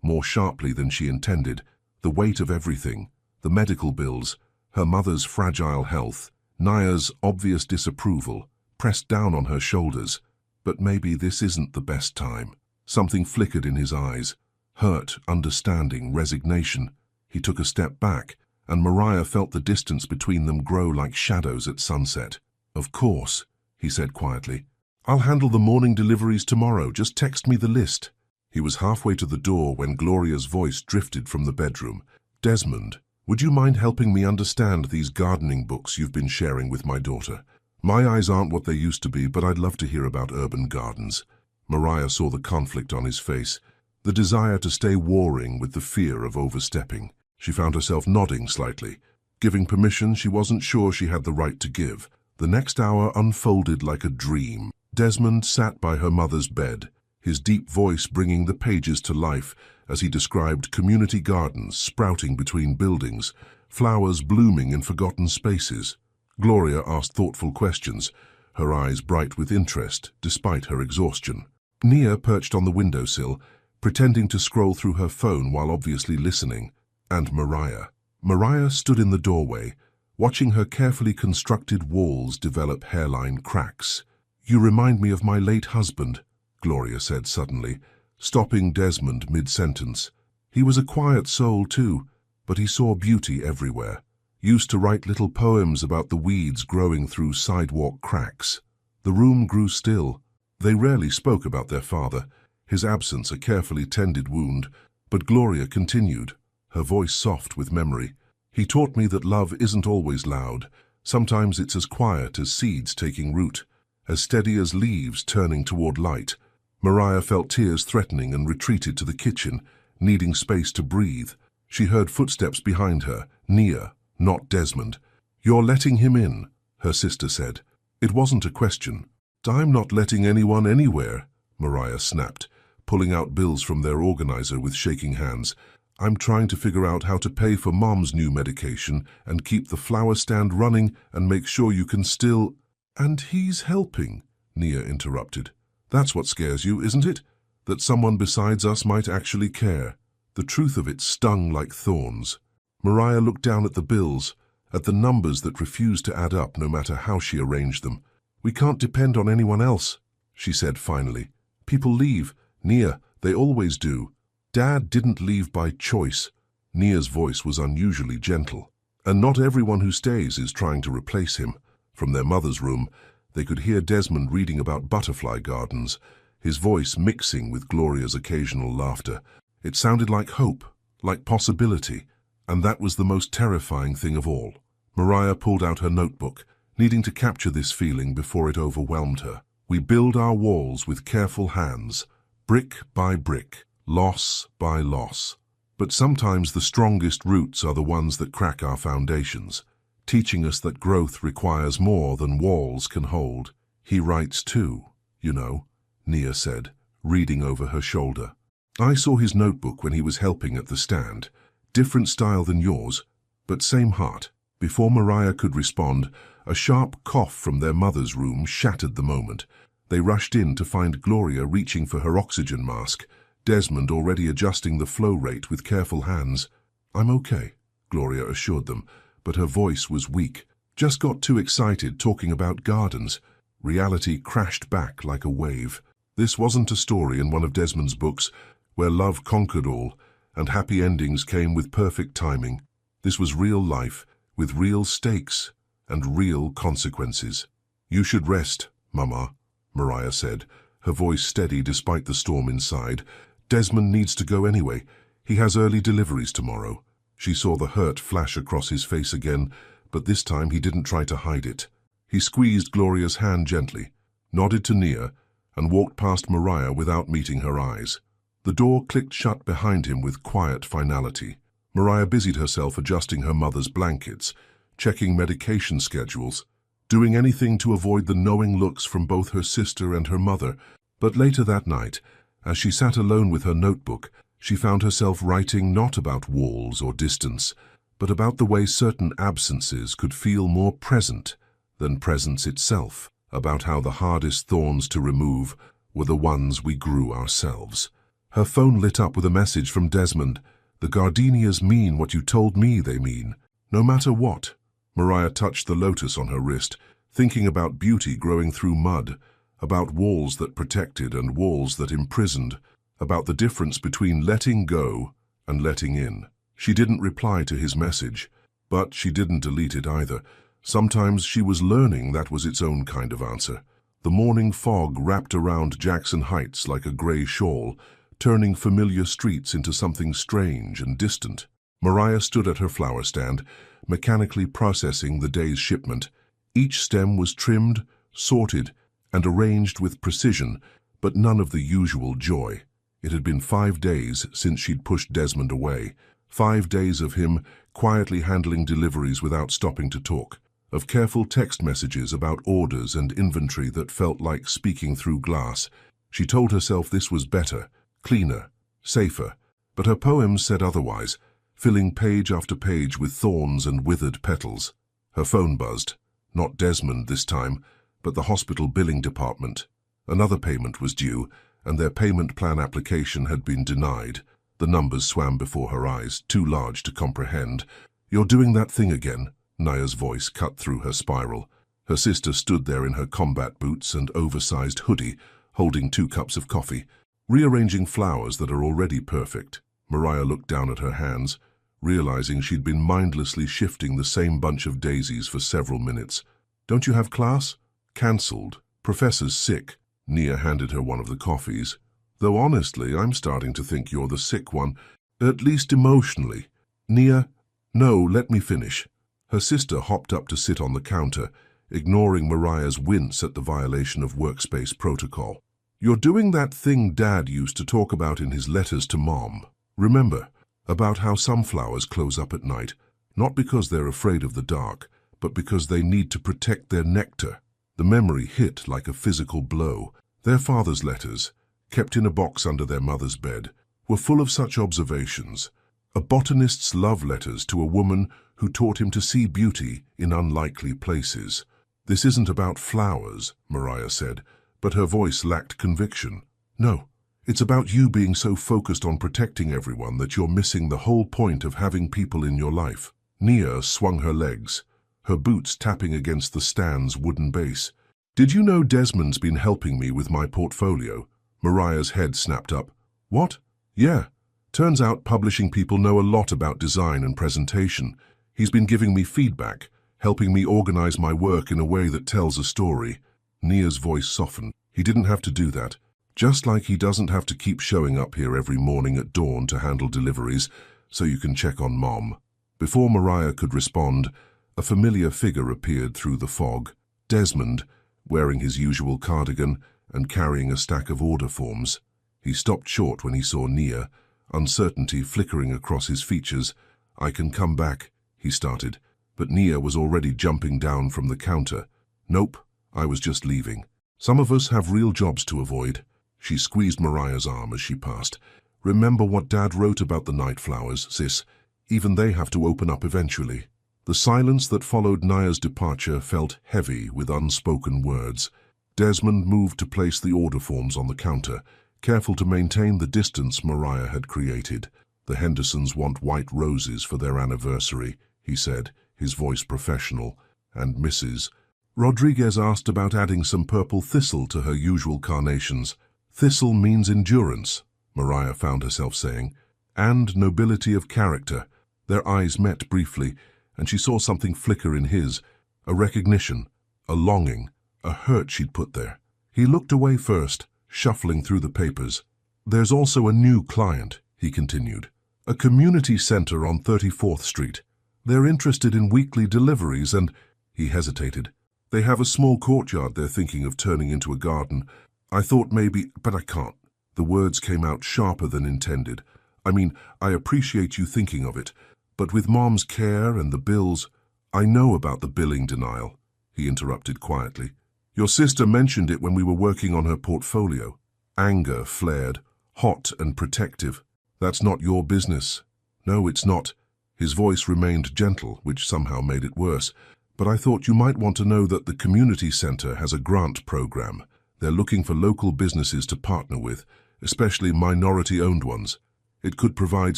A: more sharply than she intended. The weight of everything, the medical bills, her mother's fragile health, Nia's obvious disapproval, pressed down on her shoulders. But maybe this isn't the best time. Something flickered in his eyes. Hurt, understanding, resignation. He took a step back, and Mariah felt the distance between them grow like shadows at sunset. "Of course," he said quietly. "I'll handle the morning deliveries tomorrow. Just text me the list." He was halfway to the door when Gloria's voice drifted from the bedroom. "Desmond, would you mind helping me understand these gardening books you've been sharing with my daughter? My eyes aren't what they used to be, but I'd love to hear about urban gardens." Mariah saw the conflict on his face, the desire to stay warring with the fear of overstepping. She found herself nodding slightly, giving permission she wasn't sure she had the right to give. The next hour unfolded like a dream. Desmond sat by her mother's bed, his deep voice bringing the pages to life as he described community gardens sprouting between buildings, flowers blooming in forgotten spaces. Gloria asked thoughtful questions, her eyes bright with interest despite her exhaustion. Nia perched on the windowsill, pretending to scroll through her phone while obviously listening, and Mariah stood in the doorway, watching her carefully constructed walls develop hairline cracks. "You remind me of my late husband," Gloria said suddenly, stopping Desmond mid-sentence. "He was a quiet soul too, but he saw beauty everywhere. Used to write little poems about the weeds growing through sidewalk cracks." The room grew still. They rarely spoke about their father, his absence a carefully tended wound, but Gloria continued, her voice soft with memory. "He taught me that love isn't always loud. Sometimes it's as quiet as seeds taking root, as steady as leaves turning toward light." Mariah felt tears threatening and retreated to the kitchen, needing space to breathe. She heard footsteps behind her, Nia, not Desmond. "You're letting him in," her sister said. It wasn't a question. "I'm not letting anyone anywhere," Mariah snapped, pulling out bills from their organizer with shaking hands. "I'm trying to figure out how to pay for Mom's new medication and keep the flower stand running and make sure you can still—" "And he's helping," Nia interrupted. "That's what scares you, isn't it? That someone besides us might actually care." The truth of it stung like thorns. Mariah looked down at the bills, at the numbers that refused to add up no matter how she arranged them. "We can't depend on anyone else," she said finally. "People leave. Nia, they always do. Dad didn't leave by choice." Nia's voice was unusually gentle. "And not everyone who stays is trying to replace him." From their mother's room, they could hear Desmond reading about butterfly gardens, his voice mixing with Gloria's occasional laughter. It sounded like hope, like possibility, and that was the most terrifying thing of all. Mariah pulled out her notebook, needing to capture this feeling before it overwhelmed her. "We build our walls with careful hands, brick by brick, loss by loss. But sometimes the strongest roots are the ones that crack our foundations, teaching us that growth requires more than walls can hold." "He writes too, you know," Nia said, reading over her shoulder. "I saw his notebook when he was helping at the stand. Different style than yours, but same heart." Before Mariah could respond, a sharp cough from their mother's room shattered the moment. They rushed in to find Gloria reaching for her oxygen mask, Desmond already adjusting the flow rate with careful hands. "I'm okay," Gloria assured them, but her voice was weak. "Just got too excited talking about gardens." Reality crashed back like a wave. This wasn't a story in one of Desmond's books, where love conquered all, and happy endings came with perfect timing. This was real life, with real stakes and real consequences. "You should rest, Mama," Mariah said, her voice steady despite the storm inside. "Desmond needs to go anyway. He has early deliveries tomorrow." She saw the hurt flash across his face again, but this time he didn't try to hide it. He squeezed Gloria's hand gently, nodded to Nia, and walked past Mariah without meeting her eyes. The door clicked shut behind him with quiet finality. Mariah busied herself adjusting her mother's blankets, checking medication schedules, doing anything to avoid the knowing looks from both her sister and her mother. But later that night, as she sat alone with her notebook, she found herself writing not about walls or distance, but about the way certain absences could feel more present than presence itself, about how the hardest thorns to remove were the ones we grew ourselves. Her phone lit up with a message from Desmond. "The gardenias mean what you told me they mean, no matter what." Mariah touched the lotus on her wrist, thinking about beauty growing through mud, about walls that protected and walls that imprisoned, about the difference between letting go and letting in. She didn't reply to his message, but she didn't delete it either. Sometimes she was learning that was its own kind of answer. The morning fog wrapped around Jackson Heights like a gray shawl, turning familiar streets into something strange and distant. Mariah stood at her flower stand, mechanically processing the day's shipment. Each stem was trimmed, sorted, and arranged with precision, but none of the usual joy. It had been 5 days since she'd pushed Desmond away. 5 days of him quietly handling deliveries without stopping to talk, of careful text messages about orders and inventory that felt like speaking through glass. She told herself this was better, cleaner, safer, but her poems said otherwise, filling page after page with thorns and withered petals. Her phone buzzed, not Desmond this time, but the hospital billing department. Another payment was due, and their payment plan application had been denied. The numbers swam before her eyes, too large to comprehend. "You're doing that thing again," Nia's voice cut through her spiral. Her sister stood there in her combat boots and oversized hoodie, holding 2 cups of coffee, rearranging flowers that are already perfect. Mariah looked down at her hands, realizing she'd been mindlessly shifting the same bunch of daisies for several minutes. "Don't you have class?" "Cancelled. Professor's sick." Nia handed her one of the coffees. "Though honestly, I'm starting to think you're the sick one, at least emotionally." "Nia, no, let me finish." Her sister hopped up to sit on the counter, ignoring Mariah's wince at the violation of workspace protocol. "You're doing that thing Dad used to talk about in his letters to Mom. Remember, about how some flowers close up at night, not because they're afraid of the dark, but because they need to protect their nectar." The memory hit like a physical blow. Their father's letters, kept in a box under their mother's bed, were full of such observations. A botanist's love letters to a woman who taught him to see beauty in unlikely places. "This isn't about flowers," Mariah said, but her voice lacked conviction. "No, it's about you being so focused on protecting everyone that you're missing the whole point of having people in your life." Nia swung her legs, her boots tapping against the stand's wooden base. "Did you know Desmond's been helping me with my portfolio?" Mariah's head snapped up. "What?" "Yeah. Turns out publishing people know a lot about design and presentation. He's been giving me feedback, helping me organize my work in a way that tells a story." Nia's voice softened. "He didn't have to do that. Just like he doesn't have to keep showing up here every morning at dawn to handle deliveries so you can check on Mom." Before Mariah could respond, a familiar figure appeared through the fog. Desmond, wearing his usual cardigan and carrying a stack of order forms. He stopped short when he saw Nia, uncertainty flickering across his features. "I can come back," he started, but Nia was already jumping down from the counter. "Nope, I was just leaving. Some of us have real jobs to avoid." She squeezed Mariah's arm as she passed. "Remember what Dad wrote about the night flowers, sis. Even they have to open up eventually." The silence that followed Nia's departure felt heavy with unspoken words. Desmond moved to place the order forms on the counter, careful to maintain the distance Mariah had created. "The Hendersons want white roses for their anniversary," he said, his voice professional, "and Mrs. Rodriguez asked about adding some purple thistle to her usual carnations." "Thistle means endurance," Mariah found herself saying, "and nobility of character." Their eyes met briefly, and she saw something flicker in his, a recognition, a longing, a hurt she'd put there. He looked away first, shuffling through the papers. "There's also a new client," he continued, "a community center on 34th Street. They're interested in weekly deliveries and—" he hesitated. They have a small courtyard they're thinking of turning into a garden. I thought maybe, but I can't. The words came out sharper than intended. I mean, I appreciate you thinking of it, but with Mom's care and the bills, I know about the billing denial, he interrupted quietly. Your sister mentioned it when we were working on her portfolio. Anger flared, hot and protective. That's not your business. No, it's not. His voice remained gentle, which somehow made it worse. But I thought you might want to know that the community center has a grant program. They're looking for local businesses to partner with, especially minority-owned ones. It could provide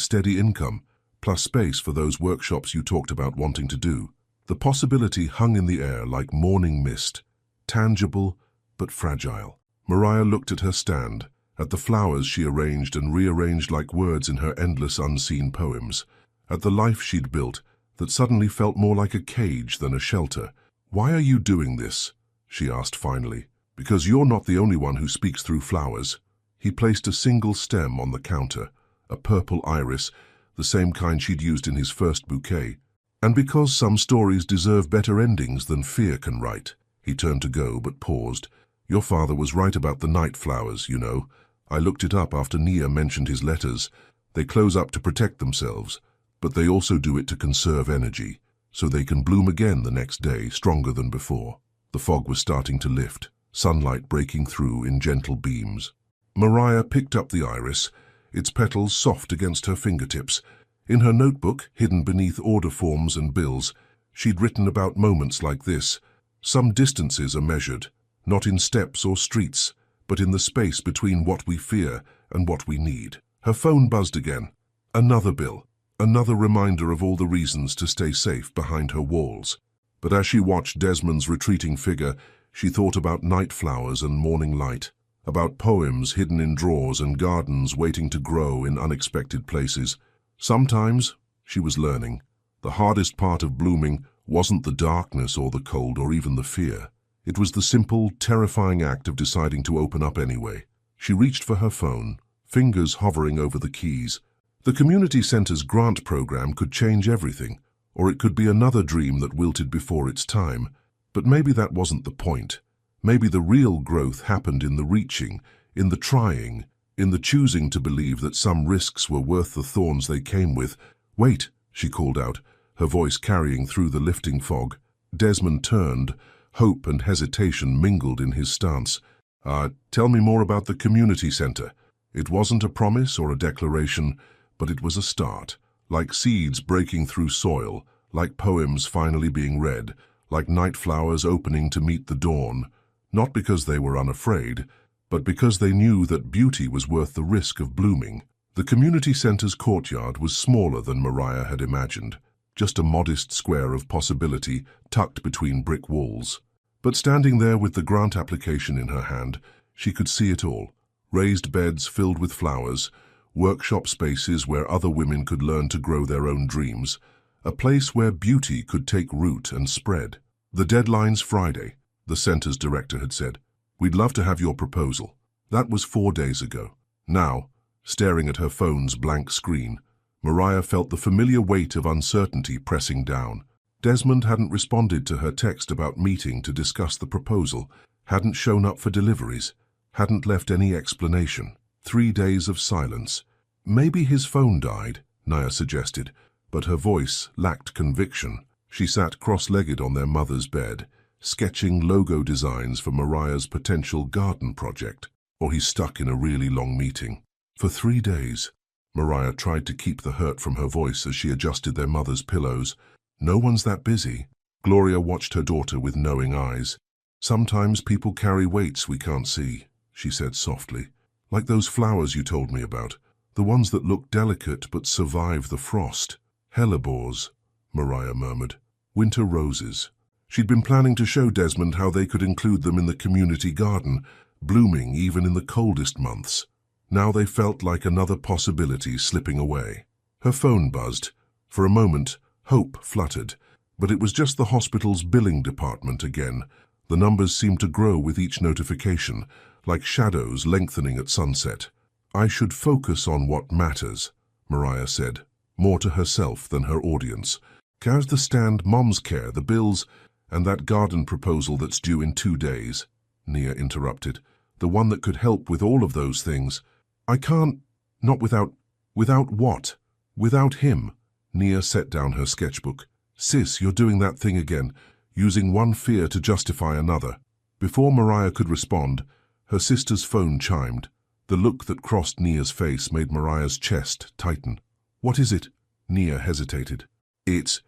A: steady income, plus space for those workshops you talked about wanting to do. The possibility hung in the air like morning mist, tangible but fragile. Mariah looked at her stand, at the flowers she arranged and rearranged like words in her endless unseen poems, at the life she'd built that suddenly felt more like a cage than a shelter. Why are you doing this? She asked finally. Because you're not the only one who speaks through flowers. He placed a single stem on the counter, a purple iris, the same kind she'd used in his first bouquet. And because some stories deserve better endings than fear can write. He turned to go, but paused. Your father was right about the night flowers, you know. I looked it up after Nia mentioned his letters. They close up to protect themselves, but they also do it to conserve energy, so they can bloom again the next day, stronger than before. The fog was starting to lift, sunlight breaking through in gentle beams. Mariah picked up the iris, its petals soft against her fingertips. In her notebook, hidden beneath order forms and bills, she'd written about moments like this. Some distances are measured, not in steps or streets, but in the space between what we fear and what we need. Her phone buzzed again. Another bill, another reminder of all the reasons to stay safe behind her walls. But as she watched Desmond's retreating figure, she thought about night flowers and morning light, about poems hidden in drawers and gardens waiting to grow in unexpected places. Sometimes, she was learning, the hardest part of blooming wasn't the darkness or the cold or even the fear. It was the simple, terrifying act of deciding to open up anyway. She reached for her phone, fingers hovering over the keys. The community center's grant program could change everything, or it could be another dream that wilted before its time. But maybe that wasn't the point. Maybe the real growth happened in the reaching, in the trying, in the choosing to believe that some risks were worth the thorns they came with. Wait, she called out, her voice carrying through the lifting fog. Desmond turned, hope and hesitation mingled in his stance. Tell me more about the community center. It wasn't a promise or a declaration, but it was a start, like seeds breaking through soil, like poems finally being read, like night flowers opening to meet the dawn, not because they were unafraid, but because they knew that beauty was worth the risk of blooming. The community center's courtyard was smaller than Mariah had imagined, just a modest square of possibility tucked between brick walls. But standing there with the grant application in her hand, she could see it all. Raised beds filled with flowers, workshop spaces where other women could learn to grow their own dreams, a place where beauty could take root and spread. The deadline's Friday, the center's director had said. We'd love to have your proposal. That was 4 days ago. Now, staring at her phone's blank screen, Mariah felt the familiar weight of uncertainty pressing down. Desmond hadn't responded to her text about meeting to discuss the proposal, hadn't shown up for deliveries, hadn't left any explanation. 3 days of silence. Maybe his phone died, Nia suggested, but her voice lacked conviction. She sat cross-legged on their mother's bed, sketching logo designs for Mariah's potential garden project, or he's stuck in a really long meeting. For 3 days, Mariah tried to keep the hurt from her voice as she adjusted their mother's pillows. No one's that busy. Gloria watched her daughter with knowing eyes. Sometimes people carry weights we can't see, she said softly. Like those flowers you told me about, the ones that look delicate but survive the frost. Hellebores, Mariah murmured. Winter roses. She'd been planning to show Desmond how they could include them in the community garden, blooming even in the coldest months. Now they felt like another possibility slipping away. Her phone buzzed. For a moment, hope fluttered, but it was just the hospital's billing department again. The numbers seemed to grow with each notification, like shadows lengthening at sunset. I should focus on what matters, Mariah said, more to herself than her audience. How's the stand, Mom's care, the bills? And that garden proposal that's due in 2 days, Nia interrupted. The one that could help with all of those things. I can't, not without what? Without him. Nia set down her sketchbook. Sis, you're doing that thing again, using one fear to justify another. Before Mariah could respond, her sister's phone chimed. The look that crossed Nia's face made Mariah's chest tighten. What is it? Nia hesitated. It's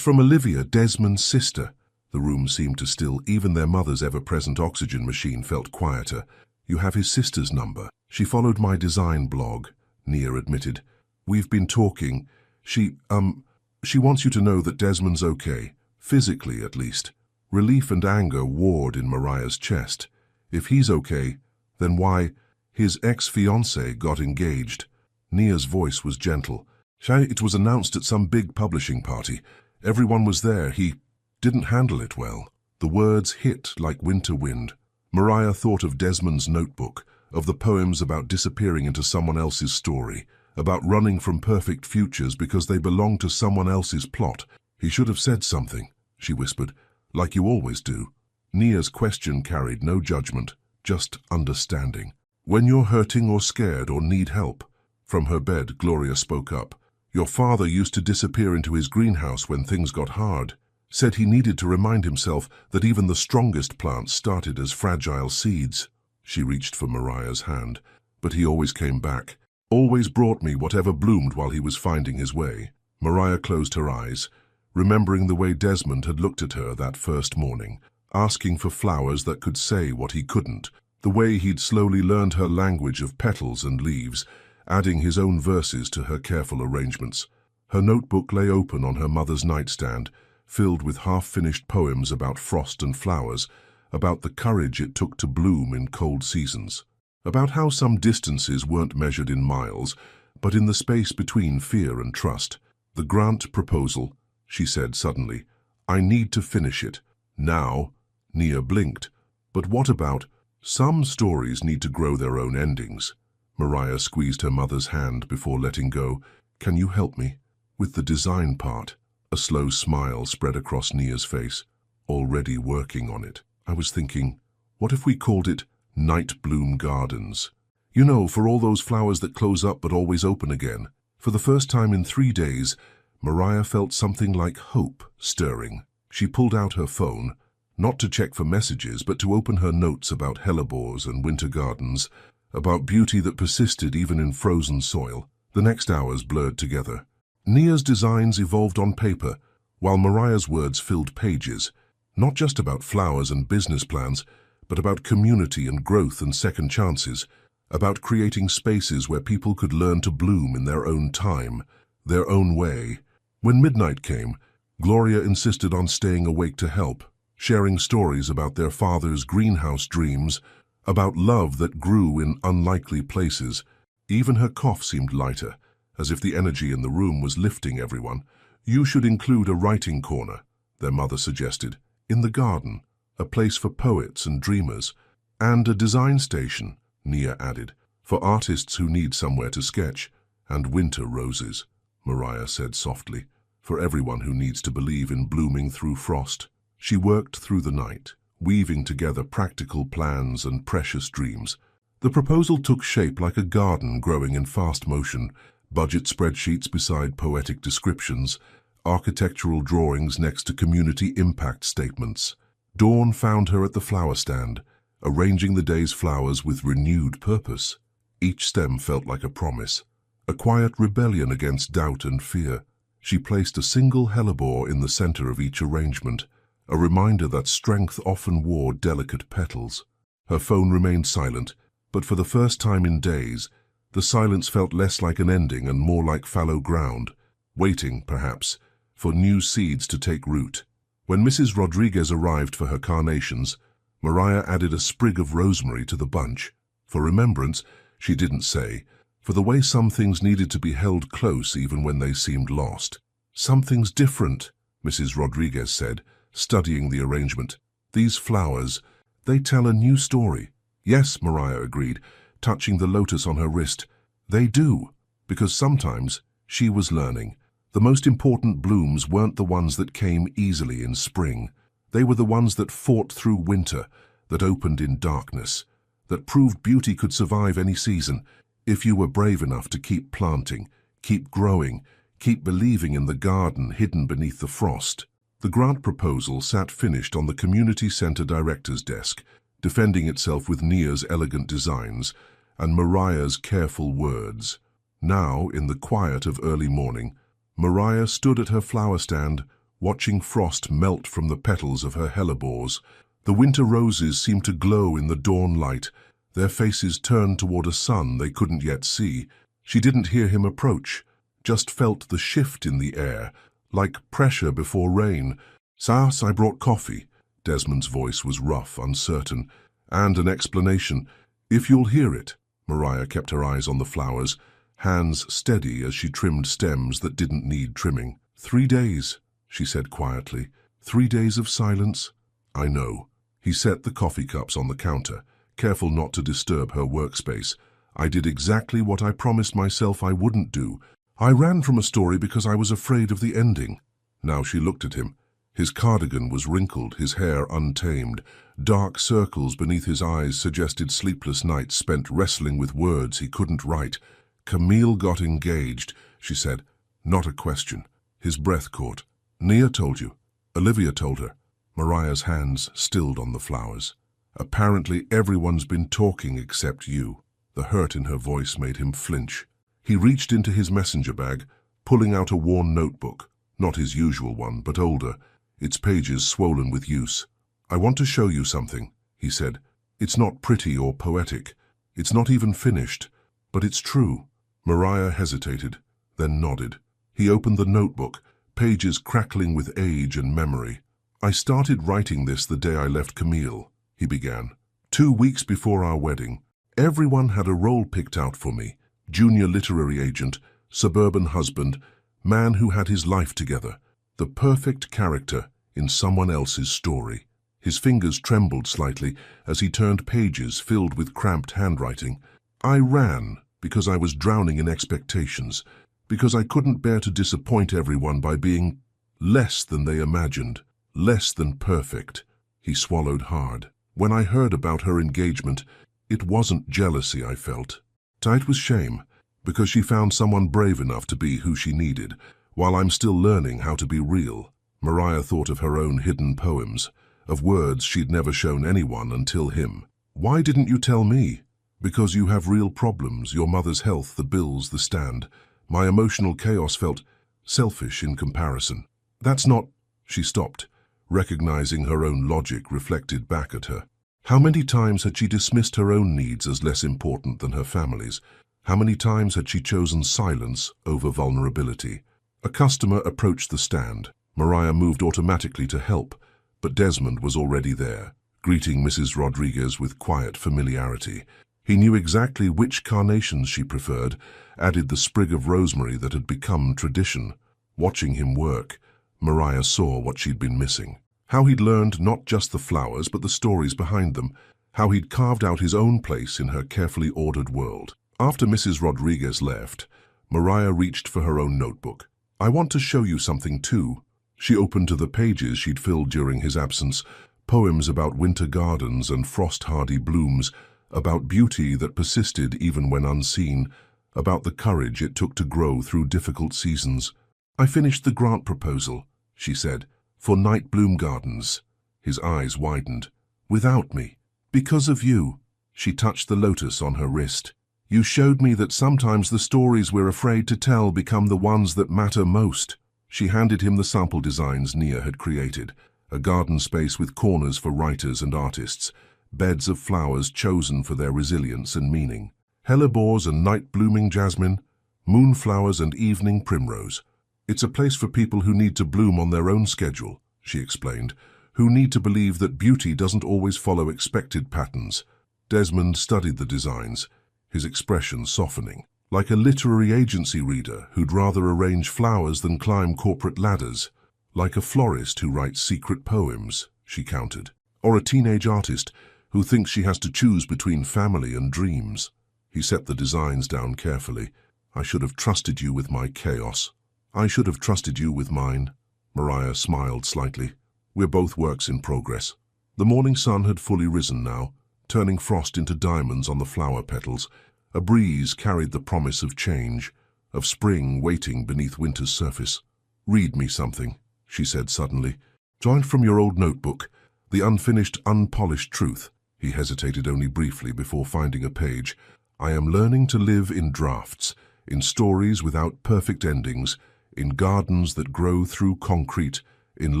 A: from Olivia, Desmond's sister. The room seemed to still. Even their mother's ever-present oxygen machine felt quieter. You have his sister's number. She followed my design blog, Nia admitted. We've been talking. She wants you to know that Desmond's okay. Physically, at least. Relief and anger warred in Mariah's chest. If he's okay, then why? His ex-fiancée got engaged. Nia's voice was gentle. It was announced at some big publishing party. Everyone was there. He didn't handle it well. The words hit like winter wind. Mariah thought of Desmond's notebook, of the poems about disappearing into someone else's story, about running from perfect futures because they belonged to someone else's plot. He should have said something, she whispered, like you always do. Nia's question carried no judgment, just understanding. When you're hurting or scared or need help. From her bed, Gloria spoke up. Your father used to disappear into his greenhouse when things got hard. Said he needed to remind himself that even the strongest plants started as fragile seeds. She reached for Mariah's hand, but he always came back. Always brought me whatever bloomed while he was finding his way. Mariah closed her eyes, remembering the way Desmond had looked at her that first morning, asking for flowers that could say what he couldn't, the way he'd slowly learned her language of petals and leaves, adding his own verses to her careful arrangements. Her notebook lay open on her mother's nightstand, filled with half-finished poems about frost and flowers, about the courage it took to bloom in cold seasons, about how some distances weren't measured in miles, but in the space between fear and trust. The grant proposal, she said suddenly. I need to finish it. Now. Nia blinked. But what about? Some stories need to grow their own endings. Mariah squeezed her mother's hand before letting go. Can you help me? With the design part. A slow smile spread across Nia's face. Already working on it. I was thinking, what if we called it Night Bloom Gardens? You know, for all those flowers that close up but always open again. For the first time in 3 days, Mariah felt something like hope stirring. She pulled out her phone, not to check for messages, but to open her notes about hellebores and winter gardens, about beauty that persisted even in frozen soil. The next hours blurred together. Nia's designs evolved on paper, while Mariah's words filled pages, not just about flowers and business plans, but about community and growth and second chances, about creating spaces where people could learn to bloom in their own time, their own way. When midnight came, Gloria insisted on staying awake to help, sharing stories about their father's greenhouse dreams, about love that grew in unlikely places. Even her cough seemed lighter, as if the energy in the room was lifting everyone. You should include a writing corner, their mother suggested, in the garden, a place for poets and dreamers, and a design station, Nia added, for artists who need somewhere to sketch, and winter roses, Mariah said softly, for everyone who needs to believe in blooming through frost. She worked through the night, weaving together practical plans and precious dreams. The proposal took shape like a garden growing in fast motion, budget spreadsheets beside poetic descriptions, architectural drawings next to community impact statements. Dawn found her at the flower stand, arranging the day's flowers with renewed purpose. Each stem felt like a promise, a quiet rebellion against doubt and fear. She placed a single hellebore in the center of each arrangement, a reminder that strength often wore delicate petals. Her phone remained silent, but for the first time in days, the silence felt less like an ending and more like fallow ground, waiting, perhaps, for new seeds to take root. When Mrs. Rodriguez arrived for her carnations, Mariah added a sprig of rosemary to the bunch. For remembrance, she didn't say, for the way some things needed to be held close even when they seemed lost. Something's different, Mrs. Rodriguez said, studying the arrangement. These flowers, they tell a new story. Yes, Mariah agreed, touching the lotus on her wrist. They do, because sometimes, she was learning, the most important blooms weren't the ones that came easily in spring. They were the ones that fought through winter, that opened in darkness, that proved beauty could survive any season, if you were brave enough to keep planting, keep growing, keep believing in the garden hidden beneath the frost. The grant proposal sat finished on the community center director's desk, defending itself with Nia's elegant designs and Mariah's careful words. Now, in the quiet of early morning, Mariah stood at her flower stand, watching frost melt from the petals of her hellebores. The winter roses seemed to glow in the dawn light, their faces turned toward a sun they couldn't yet see. She didn't hear him approach, just felt the shift in the air, like pressure before rain. "Sas, I brought coffee." Desmond's voice was rough, uncertain, and an explanation. "If you'll hear it." Mariah kept her eyes on the flowers, hands steady as she trimmed stems that didn't need trimming. 3 days, she said quietly. 3 days of silence? I know. He set the coffee cups on the counter, careful not to disturb her workspace. I did exactly what I promised myself I wouldn't do. I ran from a story because I was afraid of the ending. Now she looked at him. His cardigan was wrinkled, his hair untamed. Dark circles beneath his eyes suggested sleepless nights spent wrestling with words he couldn't write. "Camille got engaged," she said. Not a question. His breath caught. "Nia told you." Olivia told her. Mariah's hands stilled on the flowers. "Apparently everyone's been talking except you." The hurt in her voice made him flinch. He reached into his messenger bag, pulling out a worn notebook, not his usual one, but older, its pages swollen with use. "I want to show you something," he said. "It's not pretty or poetic. It's not even finished, but it's true." Mariah hesitated, then nodded. He opened the notebook, pages crackling with age and memory. "I started writing this the day I left Camille," he began. 2 weeks before our wedding, everyone had a role picked out for me. Junior literary agent, suburban husband, man who had his life together. The perfect character in someone else's story. His fingers trembled slightly as he turned pages filled with cramped handwriting. I ran because I was drowning in expectations, because I couldn't bear to disappoint everyone by being less than they imagined, less than perfect. He swallowed hard. When I heard about her engagement, it wasn't jealousy I felt. It was shame, because she found someone brave enough to be who she needed, while I'm still learning how to be real. Mariah thought of her own hidden poems, of words she'd never shown anyone until him. "Why didn't you tell me?" "Because you have real problems, your mother's health, the bills, the stand." My emotional chaos felt selfish in comparison. "That's not—" She stopped, recognizing her own logic reflected back at her. How many times had she dismissed her own needs as less important than her family's? How many times had she chosen silence over vulnerability? A customer approached the stand. Mariah moved automatically to help, but Desmond was already there, greeting Mrs. Rodriguez with quiet familiarity. He knew exactly which carnations she preferred, added the sprig of rosemary that had become tradition. Watching him work, Mariah saw what she'd been missing. How he'd learned not just the flowers but the stories behind them, how he'd carved out his own place in her carefully ordered world. After Mrs. Rodriguez left, Mariah reached for her own notebook. "I want to show you something too." She opened to the pages she'd filled during his absence, poems about winter gardens and frost-hardy blooms, about beauty that persisted even when unseen, about the courage it took to grow through difficult seasons. "I finished the grant proposal," she said, "for night bloom gardens." His eyes widened. "Without me. Because of you." She touched the lotus on her wrist. "You showed me that sometimes the stories we're afraid to tell become the ones that matter most." She handed him the sample designs Nia had created, a garden space with corners for writers and artists, beds of flowers chosen for their resilience and meaning. Hellebores and night-blooming jasmine, moonflowers and evening primrose. "It's a place for people who need to bloom on their own schedule," she explained, "who need to believe that beauty doesn't always follow expected patterns." Desmond studied the designs, his expression softening, like a literary agency reader who'd rather arrange flowers than climb corporate ladders, like a florist who writes secret poems, she countered, or a teenage artist who thinks she has to choose between family and dreams. He set the designs down carefully. "I should have trusted you with my chaos." "I should have trusted you with mine." Mariah smiled slightly. We're both works in progress. The morning sun had fully risen now, turning frost into diamonds on the flower petals. A breeze carried the promise of change, of spring waiting beneath winter's surface. "Read me something," she said suddenly. "Joined from your old notebook, the unfinished, unpolished truth." He hesitated only briefly before finding a page. "I am learning to live in drafts, in stories without perfect endings, in gardens that grow through concrete, in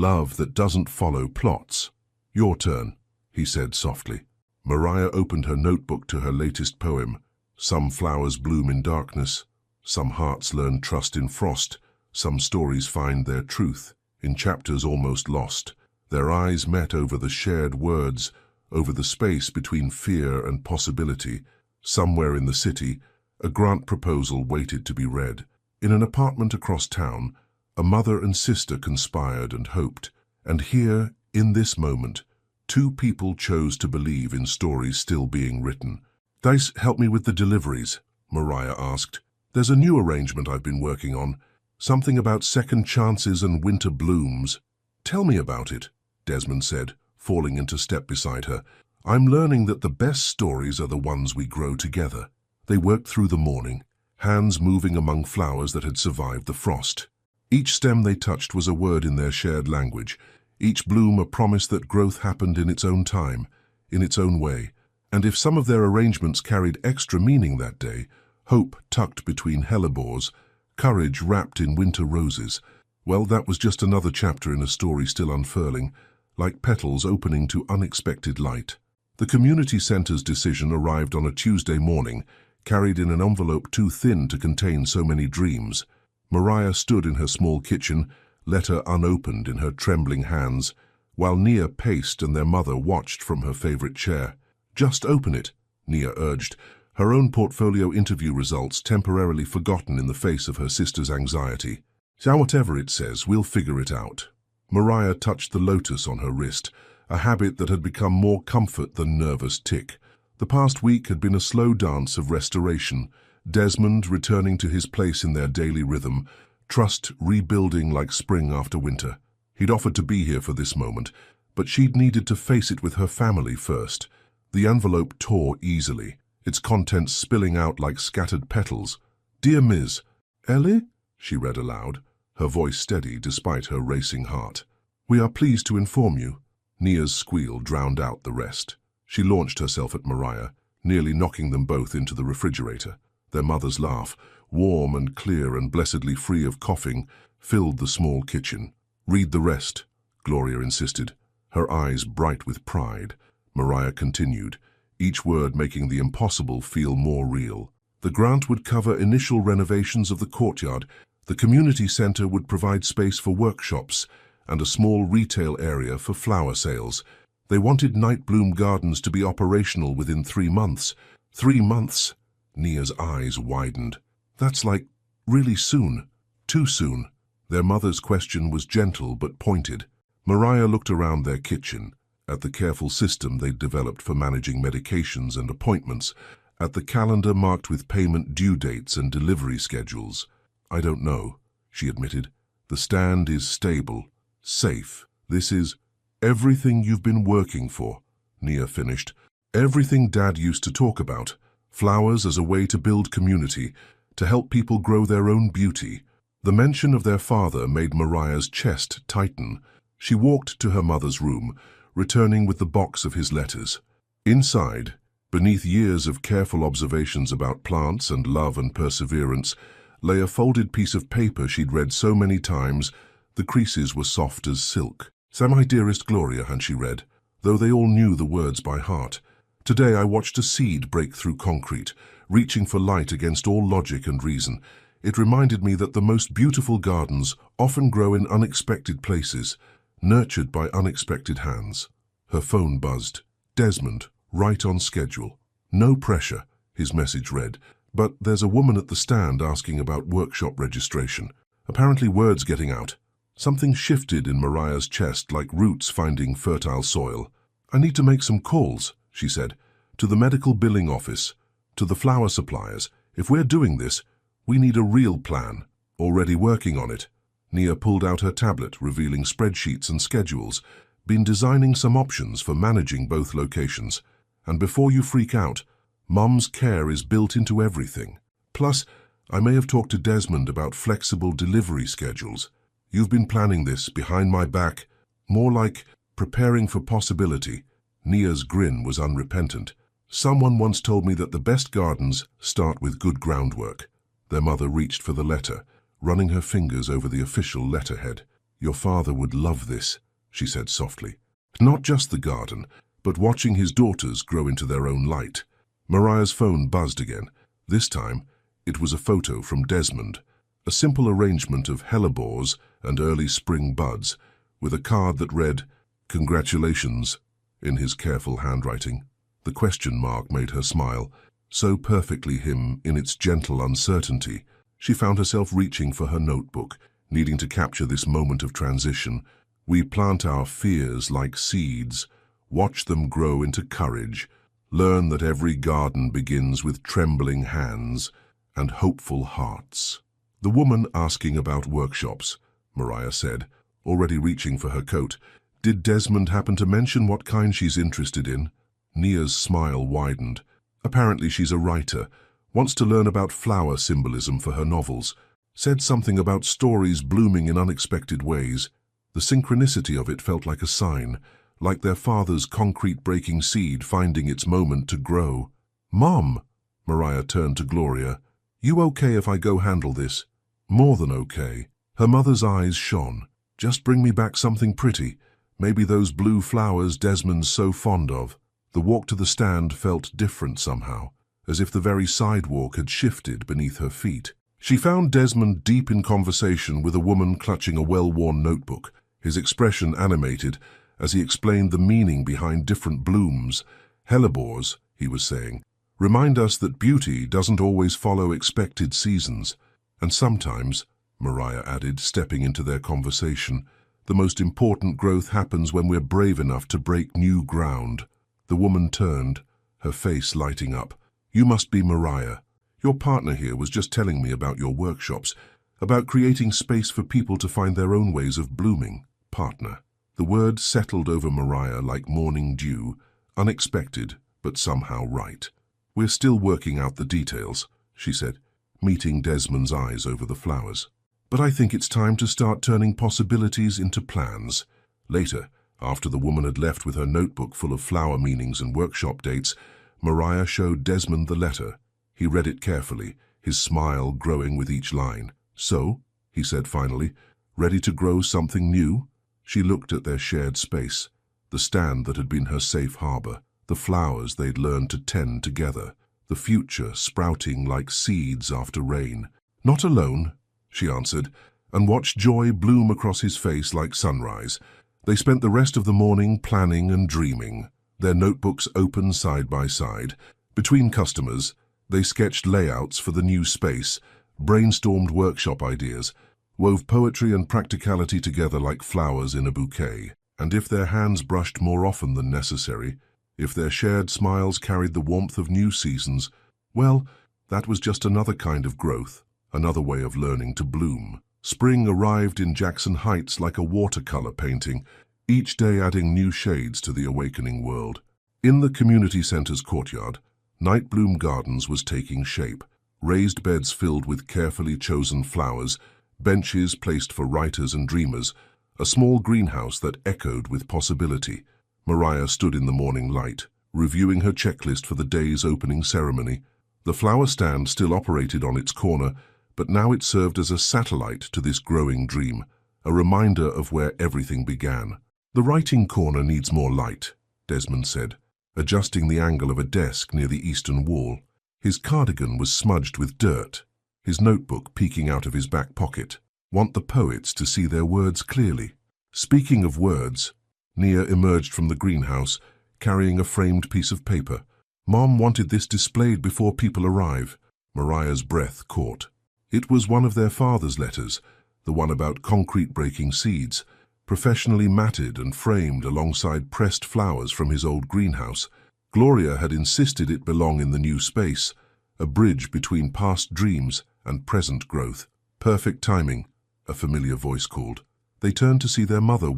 A: love that doesn't follow plots." "Your turn," he said softly. Mariah opened her notebook to her latest poem. Some flowers bloom in darkness, some hearts learn trust in frost, some stories find their truth in chapters almost lost. Their eyes met over the shared words, over the space between fear and possibility. Somewhere in the city, a grant proposal waited to be read. In an apartment across town, a mother and sister conspired and hoped. And here, in this moment, two people chose to believe in stories still being written. "Dice, help me with the deliveries," Mariah asked. "There's a new arrangement I've been working on, something about second chances and winter blooms." "Tell me about it," Desmond said, falling into step beside her. "I'm learning that the best stories are the ones we grow together." They worked through the morning, hands moving among flowers that had survived the frost. Each stem they touched was a word in their shared language, each bloom a promise that growth happened in its own time, in its own way. And if some of their arrangements carried extra meaning that day, hope tucked between hellebores, courage wrapped in winter roses, well, that was just another chapter in a story still unfurling, like petals opening to unexpected light. The community center's decision arrived on a Tuesday morning, carried in an envelope too thin to contain so many dreams. Mariah stood in her small kitchen, letter unopened in her trembling hands, while Nia paced and their mother watched from her favorite chair. "Just open it," Nia urged, her own portfolio interview results temporarily forgotten in the face of her sister's anxiety. "So whatever it says, we'll figure it out." Mariah touched the lotus on her wrist, a habit that had become more comfort than nervous tic. The past week had been a slow dance of restoration, Desmond returning to his place in their daily rhythm, trust rebuilding like spring after winter. He'd offered to be here for this moment, but she'd needed to face it with her family first. The envelope tore easily, its contents spilling out like scattered petals. "Dear Ms. Ellie?" she read aloud, her voice steady despite her racing heart. "We are pleased to inform you." Nia's squeal drowned out the rest. She launched herself at Mariah, nearly knocking them both into the refrigerator. Their mother's laugh, warm and clear and blessedly free of coughing, filled the small kitchen. "Read the rest," Gloria insisted, her eyes bright with pride. Mariah continued, each word making the impossible feel more real. The grant would cover initial renovations of the courtyard. The community center would provide space for workshops and a small retail area for flower sales. They wanted Night Bloom Gardens to be operational within 3 months. 3 months? Nia's eyes widened. "That's like really soon. Too soon." Their mother's question was gentle but pointed. Mariah looked around their kitchen, at the careful system they'd developed for managing medications and appointments, at the calendar marked with payment due dates and delivery schedules. "I don't know," she admitted. "The stand is stable, safe. This is everything you've been working for," Nia finished. "Everything Dad used to talk about. Flowers as a way to build community, to help people grow their own beauty." The mention of their father made Mariah's chest tighten. She walked to her mother's room, returning with the box of his letters. Inside, beneath years of careful observations about plants and love and perseverance, lay a folded piece of paper she'd read so many times, the creases were soft as silk. "So my dearest Gloria," and she read, though they all knew the words by heart. "Today I watched a seed break through concrete, reaching for light against all logic and reason. It reminded me that the most beautiful gardens often grow in unexpected places, nurtured by unexpected hands." Her phone buzzed. "Desmond, right on schedule. No pressure," his message read, "but there's a woman at the stand asking about workshop registration. Apparently word's getting out." Something shifted in Mariah's chest like roots finding fertile soil. "I need to make some calls," she said, "to the medical billing office, to the flower suppliers. If we're doing this, we need a real plan. Already working on it." Nia pulled out her tablet, revealing spreadsheets and schedules. Been designing some options for managing both locations. And before you freak out, Mum's care is built into everything. Plus, I may have talked to Desmond about flexible delivery schedules. You've been planning this behind my back, more like preparing for possibility. Nia's grin was unrepentant. Someone once told me that the best gardens start with good groundwork. Their mother reached for the letter, running her fingers over the official letterhead. Your father would love this, she said softly. Not just the garden, but watching his daughters grow into their own light. Mariah's phone buzzed again. This time, it was a photo from Desmond, a simple arrangement of hellebores and early spring buds, with a card that read, "Congratulations," in his careful handwriting. The question mark made her smile, so perfectly him in its gentle uncertainty. She found herself reaching for her notebook, needing to capture this moment of transition. We plant our fears like seeds, watch them grow into courage, learn that every garden begins with trembling hands and hopeful hearts. The woman asking about workshops, Mariah said, already reaching for her coat. Did Desmond happen to mention what kind she's interested in? Nia's smile widened. Apparently she's a writer, wants to learn about flower symbolism for her novels. Said something about stories blooming in unexpected ways. The synchronicity of it felt like a sign, like their father's concrete-breaking seed finding its moment to grow. Mom, Mariah turned to Gloria. You okay if I go handle this? More than okay. Her mother's eyes shone. Just bring me back something pretty. Maybe those blue flowers Desmond's so fond of. The walk to the stand felt different somehow, as if the very sidewalk had shifted beneath her feet. She found Desmond deep in conversation with a woman clutching a well-worn notebook, his expression animated as he explained the meaning behind different blooms. Hellebores, he was saying, remind us that beauty doesn't always follow expected seasons. And sometimes, Mariah added, stepping into their conversation, the most important growth happens when we're brave enough to break new ground. The woman turned, her face lighting up. You must be Mariah. Your partner here was just telling me about your workshops, about creating space for people to find their own ways of blooming. Partner. The word settled over Mariah like morning dew, unexpected, but somehow right. We're still working out the details, she said, meeting Desmond's eyes over the flowers. But I think it's time to start turning possibilities into plans. Later, after the woman had left with her notebook full of flower meanings and workshop dates, Mariah showed Desmond the letter. He read it carefully, his smile growing with each line. So, he said finally, ready to grow something new? She looked at their shared space, the stand that had been her safe harbor, the flowers they'd learned to tend together, the future sprouting like seeds after rain. Not alone, she answered, and watched joy bloom across his face like sunrise. They spent the rest of the morning planning and dreaming, their notebooks open side by side. Between customers, they sketched layouts for the new space, brainstormed workshop ideas, wove poetry and practicality together like flowers in a bouquet. And if their hands brushed more often than necessary, if their shared smiles carried the warmth of new seasons, well, that was just another kind of growth, another way of learning to bloom. Spring arrived in Jackson Heights like a watercolor painting, each day adding new shades to the awakening world. In the community center's courtyard, Night Bloom Gardens was taking shape, raised beds filled with carefully chosen flowers, benches placed for writers and dreamers, a small greenhouse that echoed with possibility. Mariah stood in the morning light, reviewing her checklist for the day's opening ceremony. The flower stand still operated on its corner, but now it served as a satellite to this growing dream, a reminder of where everything began. The writing corner needs more light, Desmond said, adjusting the angle of a desk near the eastern wall. His cardigan was smudged with dirt, his notebook peeking out of his back pocket. Want the poets to see their words clearly. Speaking of words, Nia emerged from the greenhouse, carrying a framed piece of paper. Mom wanted this displayed before people arrive. Mariah's breath caught. It was one of their father's letters, the one about concrete-breaking seeds, professionally matted and framed alongside pressed flowers from his old greenhouse. Gloria had insisted it belong in the new space, a bridge between past dreams and present growth. Perfect timing. a familiar voice called. They turned to see their mother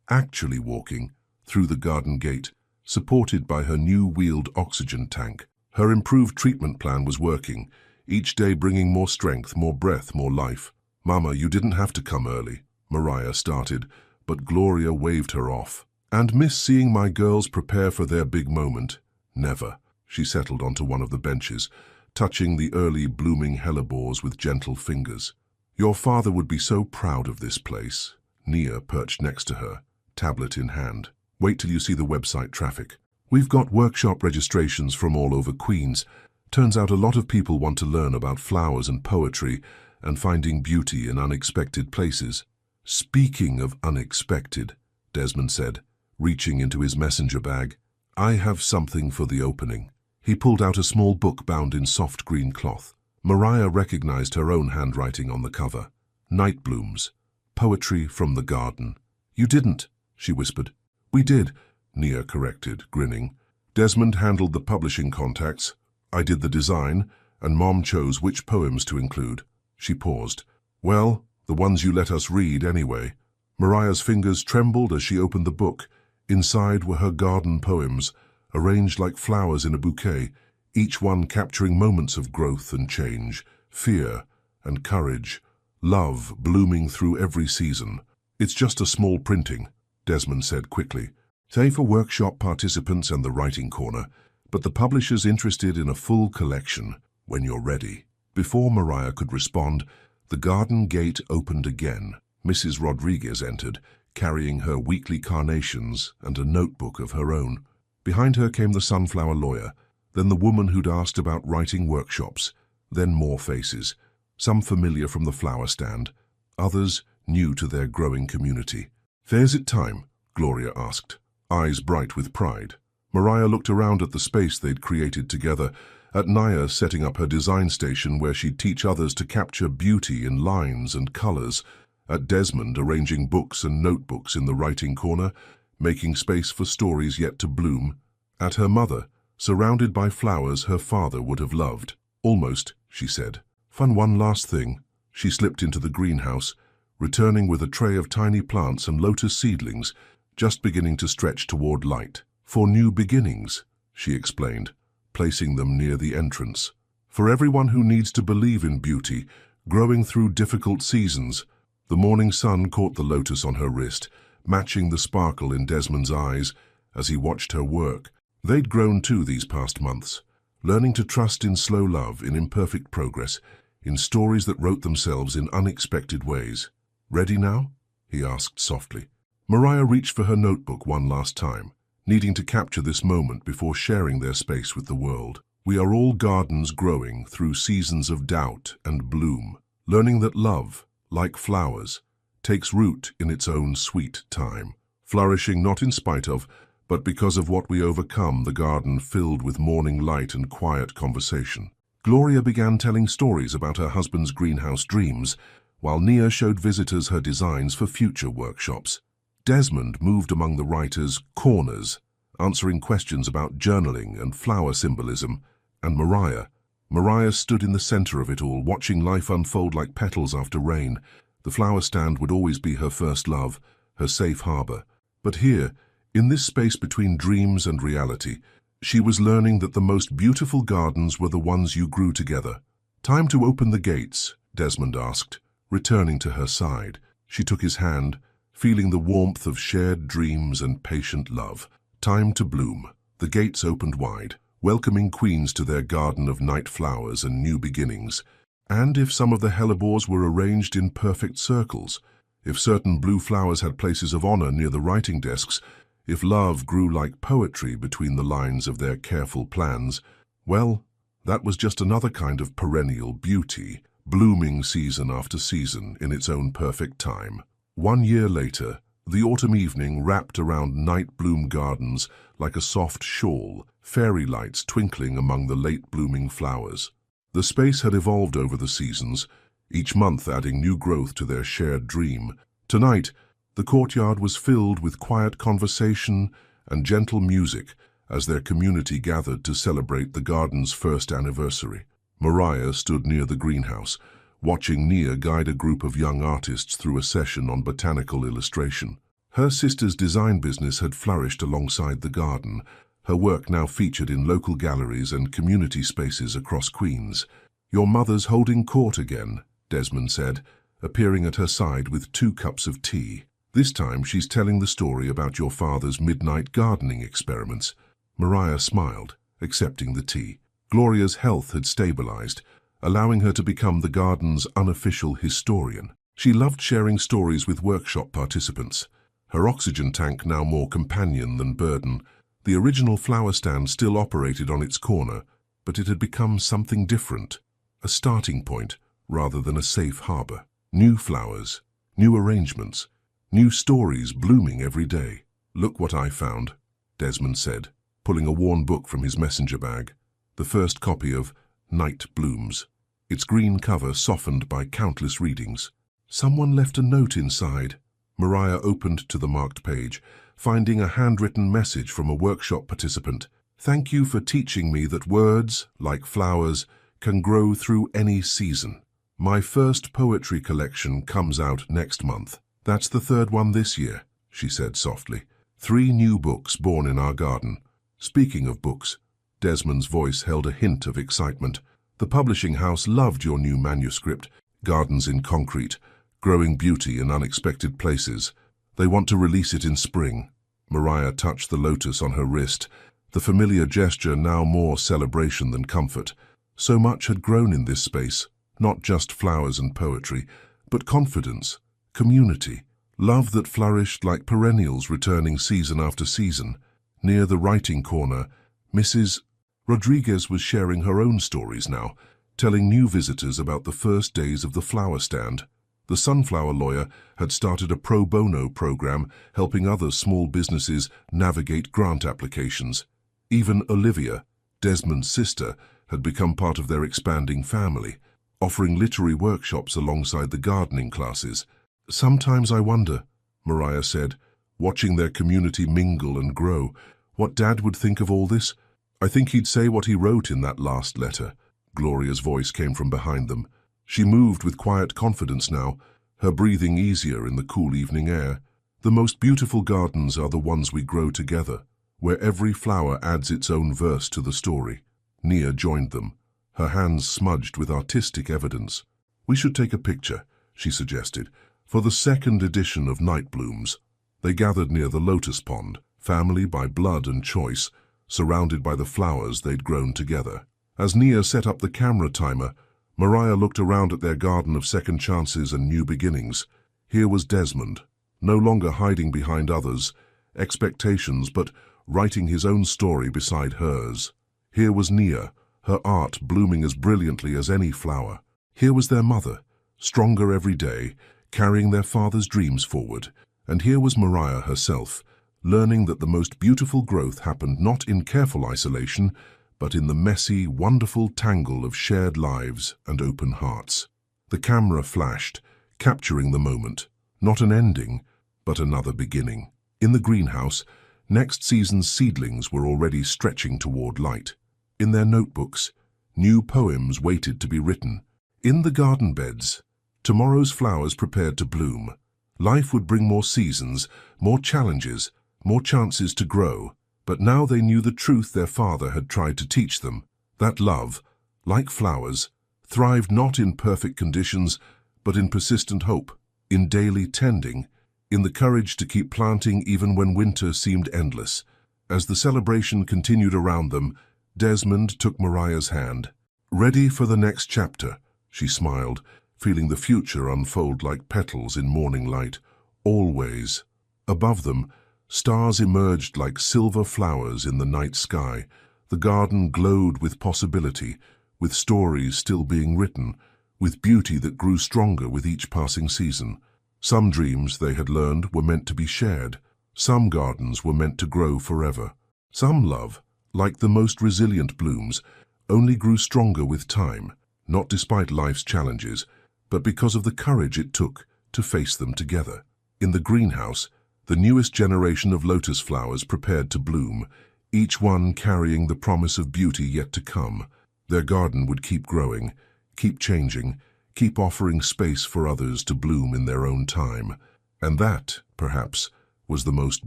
A: actually walking, through the garden gate, supported by her new wheeled oxygen tank. Her improved treatment plan was working, each day bringing more strength, more breath, more life. "Mama, you didn't have to come early," Mariah started, but Gloria waved her off. "And miss seeing my girls prepare for their big moment." "Never." She settled onto one of the benches, touching the early blooming hellebores with gentle fingers. "Your father would be so proud of this place." Nia perched next to her, tablet in hand. "Wait till you see the website traffic. We've got workshop registrations from all over Queens. Turns out a lot of people want to learn about flowers and poetry and finding beauty in unexpected places." "Speaking of unexpected," Desmond said, reaching into his messenger bag, "I have something for the opening." He pulled out a small book bound in soft green cloth. Mariah recognized her own handwriting on the cover. "Night Blooms. Poetry from the Garden." "You didn't," she whispered. "We did," Nia corrected, grinning. "Desmond handled the publishing contacts. I did the design, and Mom chose which poems to include." She paused. "Well, the ones you let us read, anyway." Mariah's fingers trembled as she opened the book. Inside were her garden poems, arranged like flowers in a bouquet, each one capturing moments of growth and change, fear and courage, love blooming through every season. "It's just a small printing," Desmond said quickly. "Say for workshop participants and the writing corner, but the publisher's interested in a full collection when you're ready." Before Mariah could respond, the garden gate opened again. Mrs. Rodriguez entered, carrying her weekly carnations and a notebook of her own. Behind her came the sunflower lawyer, then the woman who'd asked about writing workshops, then more faces, some familiar from the flower stand, others new to their growing community. "There's it time?" Gloria asked, eyes bright with pride. Mariah looked around at the space they'd created together, at Nia setting up her design station where she'd teach others to capture beauty in lines and colors, at Desmond arranging books and notebooks in the writing corner, making space for stories yet to bloom, at her mother, surrounded by flowers her father would have loved. "Almost," she said. "Fun one last thing." She slipped into the greenhouse, returning with a tray of tiny plants and lotus seedlings, just beginning to stretch toward light. "For new beginnings," she explained, placing them near the entrance. "For everyone who needs to believe in beauty, growing through difficult seasons." The morning sun caught the lotus on her wrist, matching the sparkle in Desmond's eyes as he watched her work. They'd grown too these past months, learning to trust in slow love, in imperfect progress, in stories that wrote themselves in unexpected ways. "Ready now?" he asked softly. Mariah reached for her notebook one last time, needing to capture this moment before sharing their space with the world. "We are all gardens growing through seasons of doubt and bloom, learning that love, like flowers, takes root in its own sweet time, flourishing not in spite of, but because of what we overcome, the garden filled with morning light and quiet conversation." Gloria began telling stories about her husband's greenhouse dreams, while Nia showed visitors her designs for future workshops. Desmond moved among the writers' corners, answering questions about journaling and flower symbolism, and Mariah stood in the center of it all, watching life unfold like petals after rain. The flower stand would always be her first love, her safe harbor. But here, in this space between dreams and reality, she was learning that the most beautiful gardens were the ones you grew together. "Time to open the gates," Desmond asked, returning to her side. She took his hand, feeling the warmth of shared dreams and patient love. Time to bloom. The gates opened wide, welcoming queens to their garden of night flowers and new beginnings. And if some of the hellebores were arranged in perfect circles, if certain blue flowers had places of honor near the writing desks, if love grew like poetry between the lines of their careful plans, well, that was just another kind of perennial beauty, blooming season after season in its own perfect time. 1 year later, the autumn evening wrapped around night bloom gardens like a soft shawl, fairy lights twinkling among the late-blooming flowers. The space had evolved over the seasons, each month adding new growth to their shared dream. Tonight, the courtyard was filled with quiet conversation and gentle music as their community gathered to celebrate the garden's first anniversary. Mariah stood near the greenhouse, watching Nia guide a group of young artists through a session on botanical illustration. Her sister's design business had flourished alongside the garden, her work now featured in local galleries and community spaces across Queens. "Your mother's holding court again," Desmond said, appearing at her side with 2 cups of tea. "This time she's telling the story about your father's midnight gardening experiments." Mariah smiled, accepting the tea. Gloria's health had stabilized, allowing her to become the garden's unofficial historian. She loved sharing stories with workshop participants. Her oxygen tank now more companion than burden. The original flower stand still operated on its corner, but it had become something different, a starting point rather than a safe harbor. New flowers, new arrangements, new stories blooming every day. "Look what I found," Desmond said, pulling a worn book from his messenger bag, the first copy of Night Blooms, its green cover softened by countless readings. Someone left a note inside. Mariah opened to the marked page, finding a handwritten message from a workshop participant. "Thank you for teaching me that words, like flowers, can grow through any season. My first poetry collection comes out next month." "That's the 3rd one this year," she said softly. 3 new books born in our garden." "Speaking of books," Desmond's voice held a hint of excitement. "The publishing house loved your new manuscript, Gardens in Concrete, Growing Beauty in Unexpected Places. They want to release it in spring." Mariah touched the lotus on her wrist, the familiar gesture now more celebration than comfort. So much had grown in this space, not just flowers and poetry, but confidence, community, love that flourished like perennials returning season after season. Near the writing corner, Mrs. Rodriguez was sharing her own stories now, telling new visitors about the first days of the flower stand. The sunflower lawyer had started a pro bono program helping other small businesses navigate grant applications. Even Olivia, Desmond's sister, had become part of their expanding family, offering literary workshops alongside the gardening classes. "Sometimes I wonder," Mariah said, watching their community mingle and grow, "what Dad would think of all this. I think he'd say what he wrote in that last letter." Gloria's voice came from behind them. She moved with quiet confidence now, her breathing easier in the cool evening air. "The most beautiful gardens are the ones we grow together, where every flower adds its own verse to the story." Nia joined them, her hands smudged with artistic evidence. "We should take a picture," she suggested, "for the 2nd edition of Night Blooms." They gathered near the lotus pond, family by blood and choice, surrounded by the flowers they'd grown together. As Nia set up the camera timer, Mariah looked around at their garden of second chances and new beginnings. Here was Desmond, no longer hiding behind others' expectations, but writing his own story beside hers. Here was Nia, her art blooming as brilliantly as any flower. Here was their mother, stronger every day, carrying their father's dreams forward. And here was Mariah herself, learning that the most beautiful growth happened not in careful isolation, but in the messy, wonderful tangle of shared lives and open hearts. The camera flashed, capturing the moment, not an ending, but another beginning. In the greenhouse, next season's seedlings were already stretching toward light. In their notebooks, new poems waited to be written. In the garden beds, tomorrow's flowers prepared to bloom. Life would bring more seasons, more challenges, more chances to grow. But now they knew the truth their father had tried to teach them, that love, like flowers, thrived not in perfect conditions, but in persistent hope, in daily tending, in the courage to keep planting even when winter seemed endless. As the celebration continued around them, Desmond took Mariah's hand. "Ready for the next chapter," she smiled, feeling the future unfold like petals in morning light. "Always." Above them, stars emerged like silver flowers in the night sky. The garden glowed with possibility, with stories still being written, with beauty that grew stronger with each passing season. Some dreams, they had learned, were meant to be shared. Some gardens were meant to grow forever. Some love, like the most resilient blooms, only grew stronger with time, not despite life's challenges, but because of the courage it took to face them together. In the greenhouse, the newest generation of lotus flowers prepared to bloom, each one carrying the promise of beauty yet to come. Their garden would keep growing, keep changing, Keep offering space for others to bloom in their own time. And that, perhaps, was the most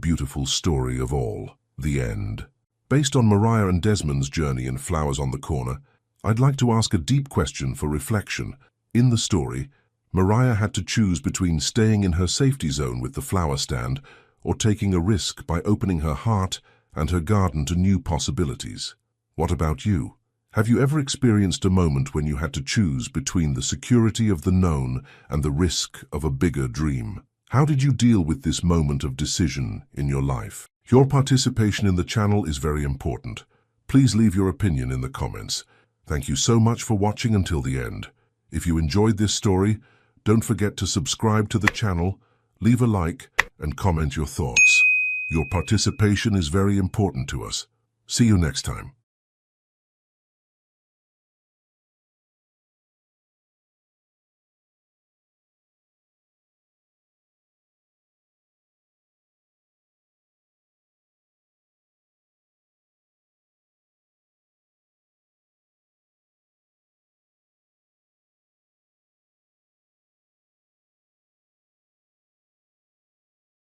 A: beautiful story of all. The end. Based on Mariah and Desmond's journey in Flowers on the Corner, I'd like to ask a deep question for reflection. In the story, Mariah had to choose between staying in her safety zone with the flower stand or taking a risk by opening her heart and her garden to new possibilities. What about you? Have you ever experienced a moment when you had to choose between the security of the known and the risk of a bigger dream? How did you deal with this moment of decision in your life? Your participation in the channel is very important. Please leave your opinion in the comments. Thank you so much for watching until the end. If you enjoyed this story, don't forget to subscribe to the channel, leave a like, and comment your thoughts. Your participation is very important to us. See you next time.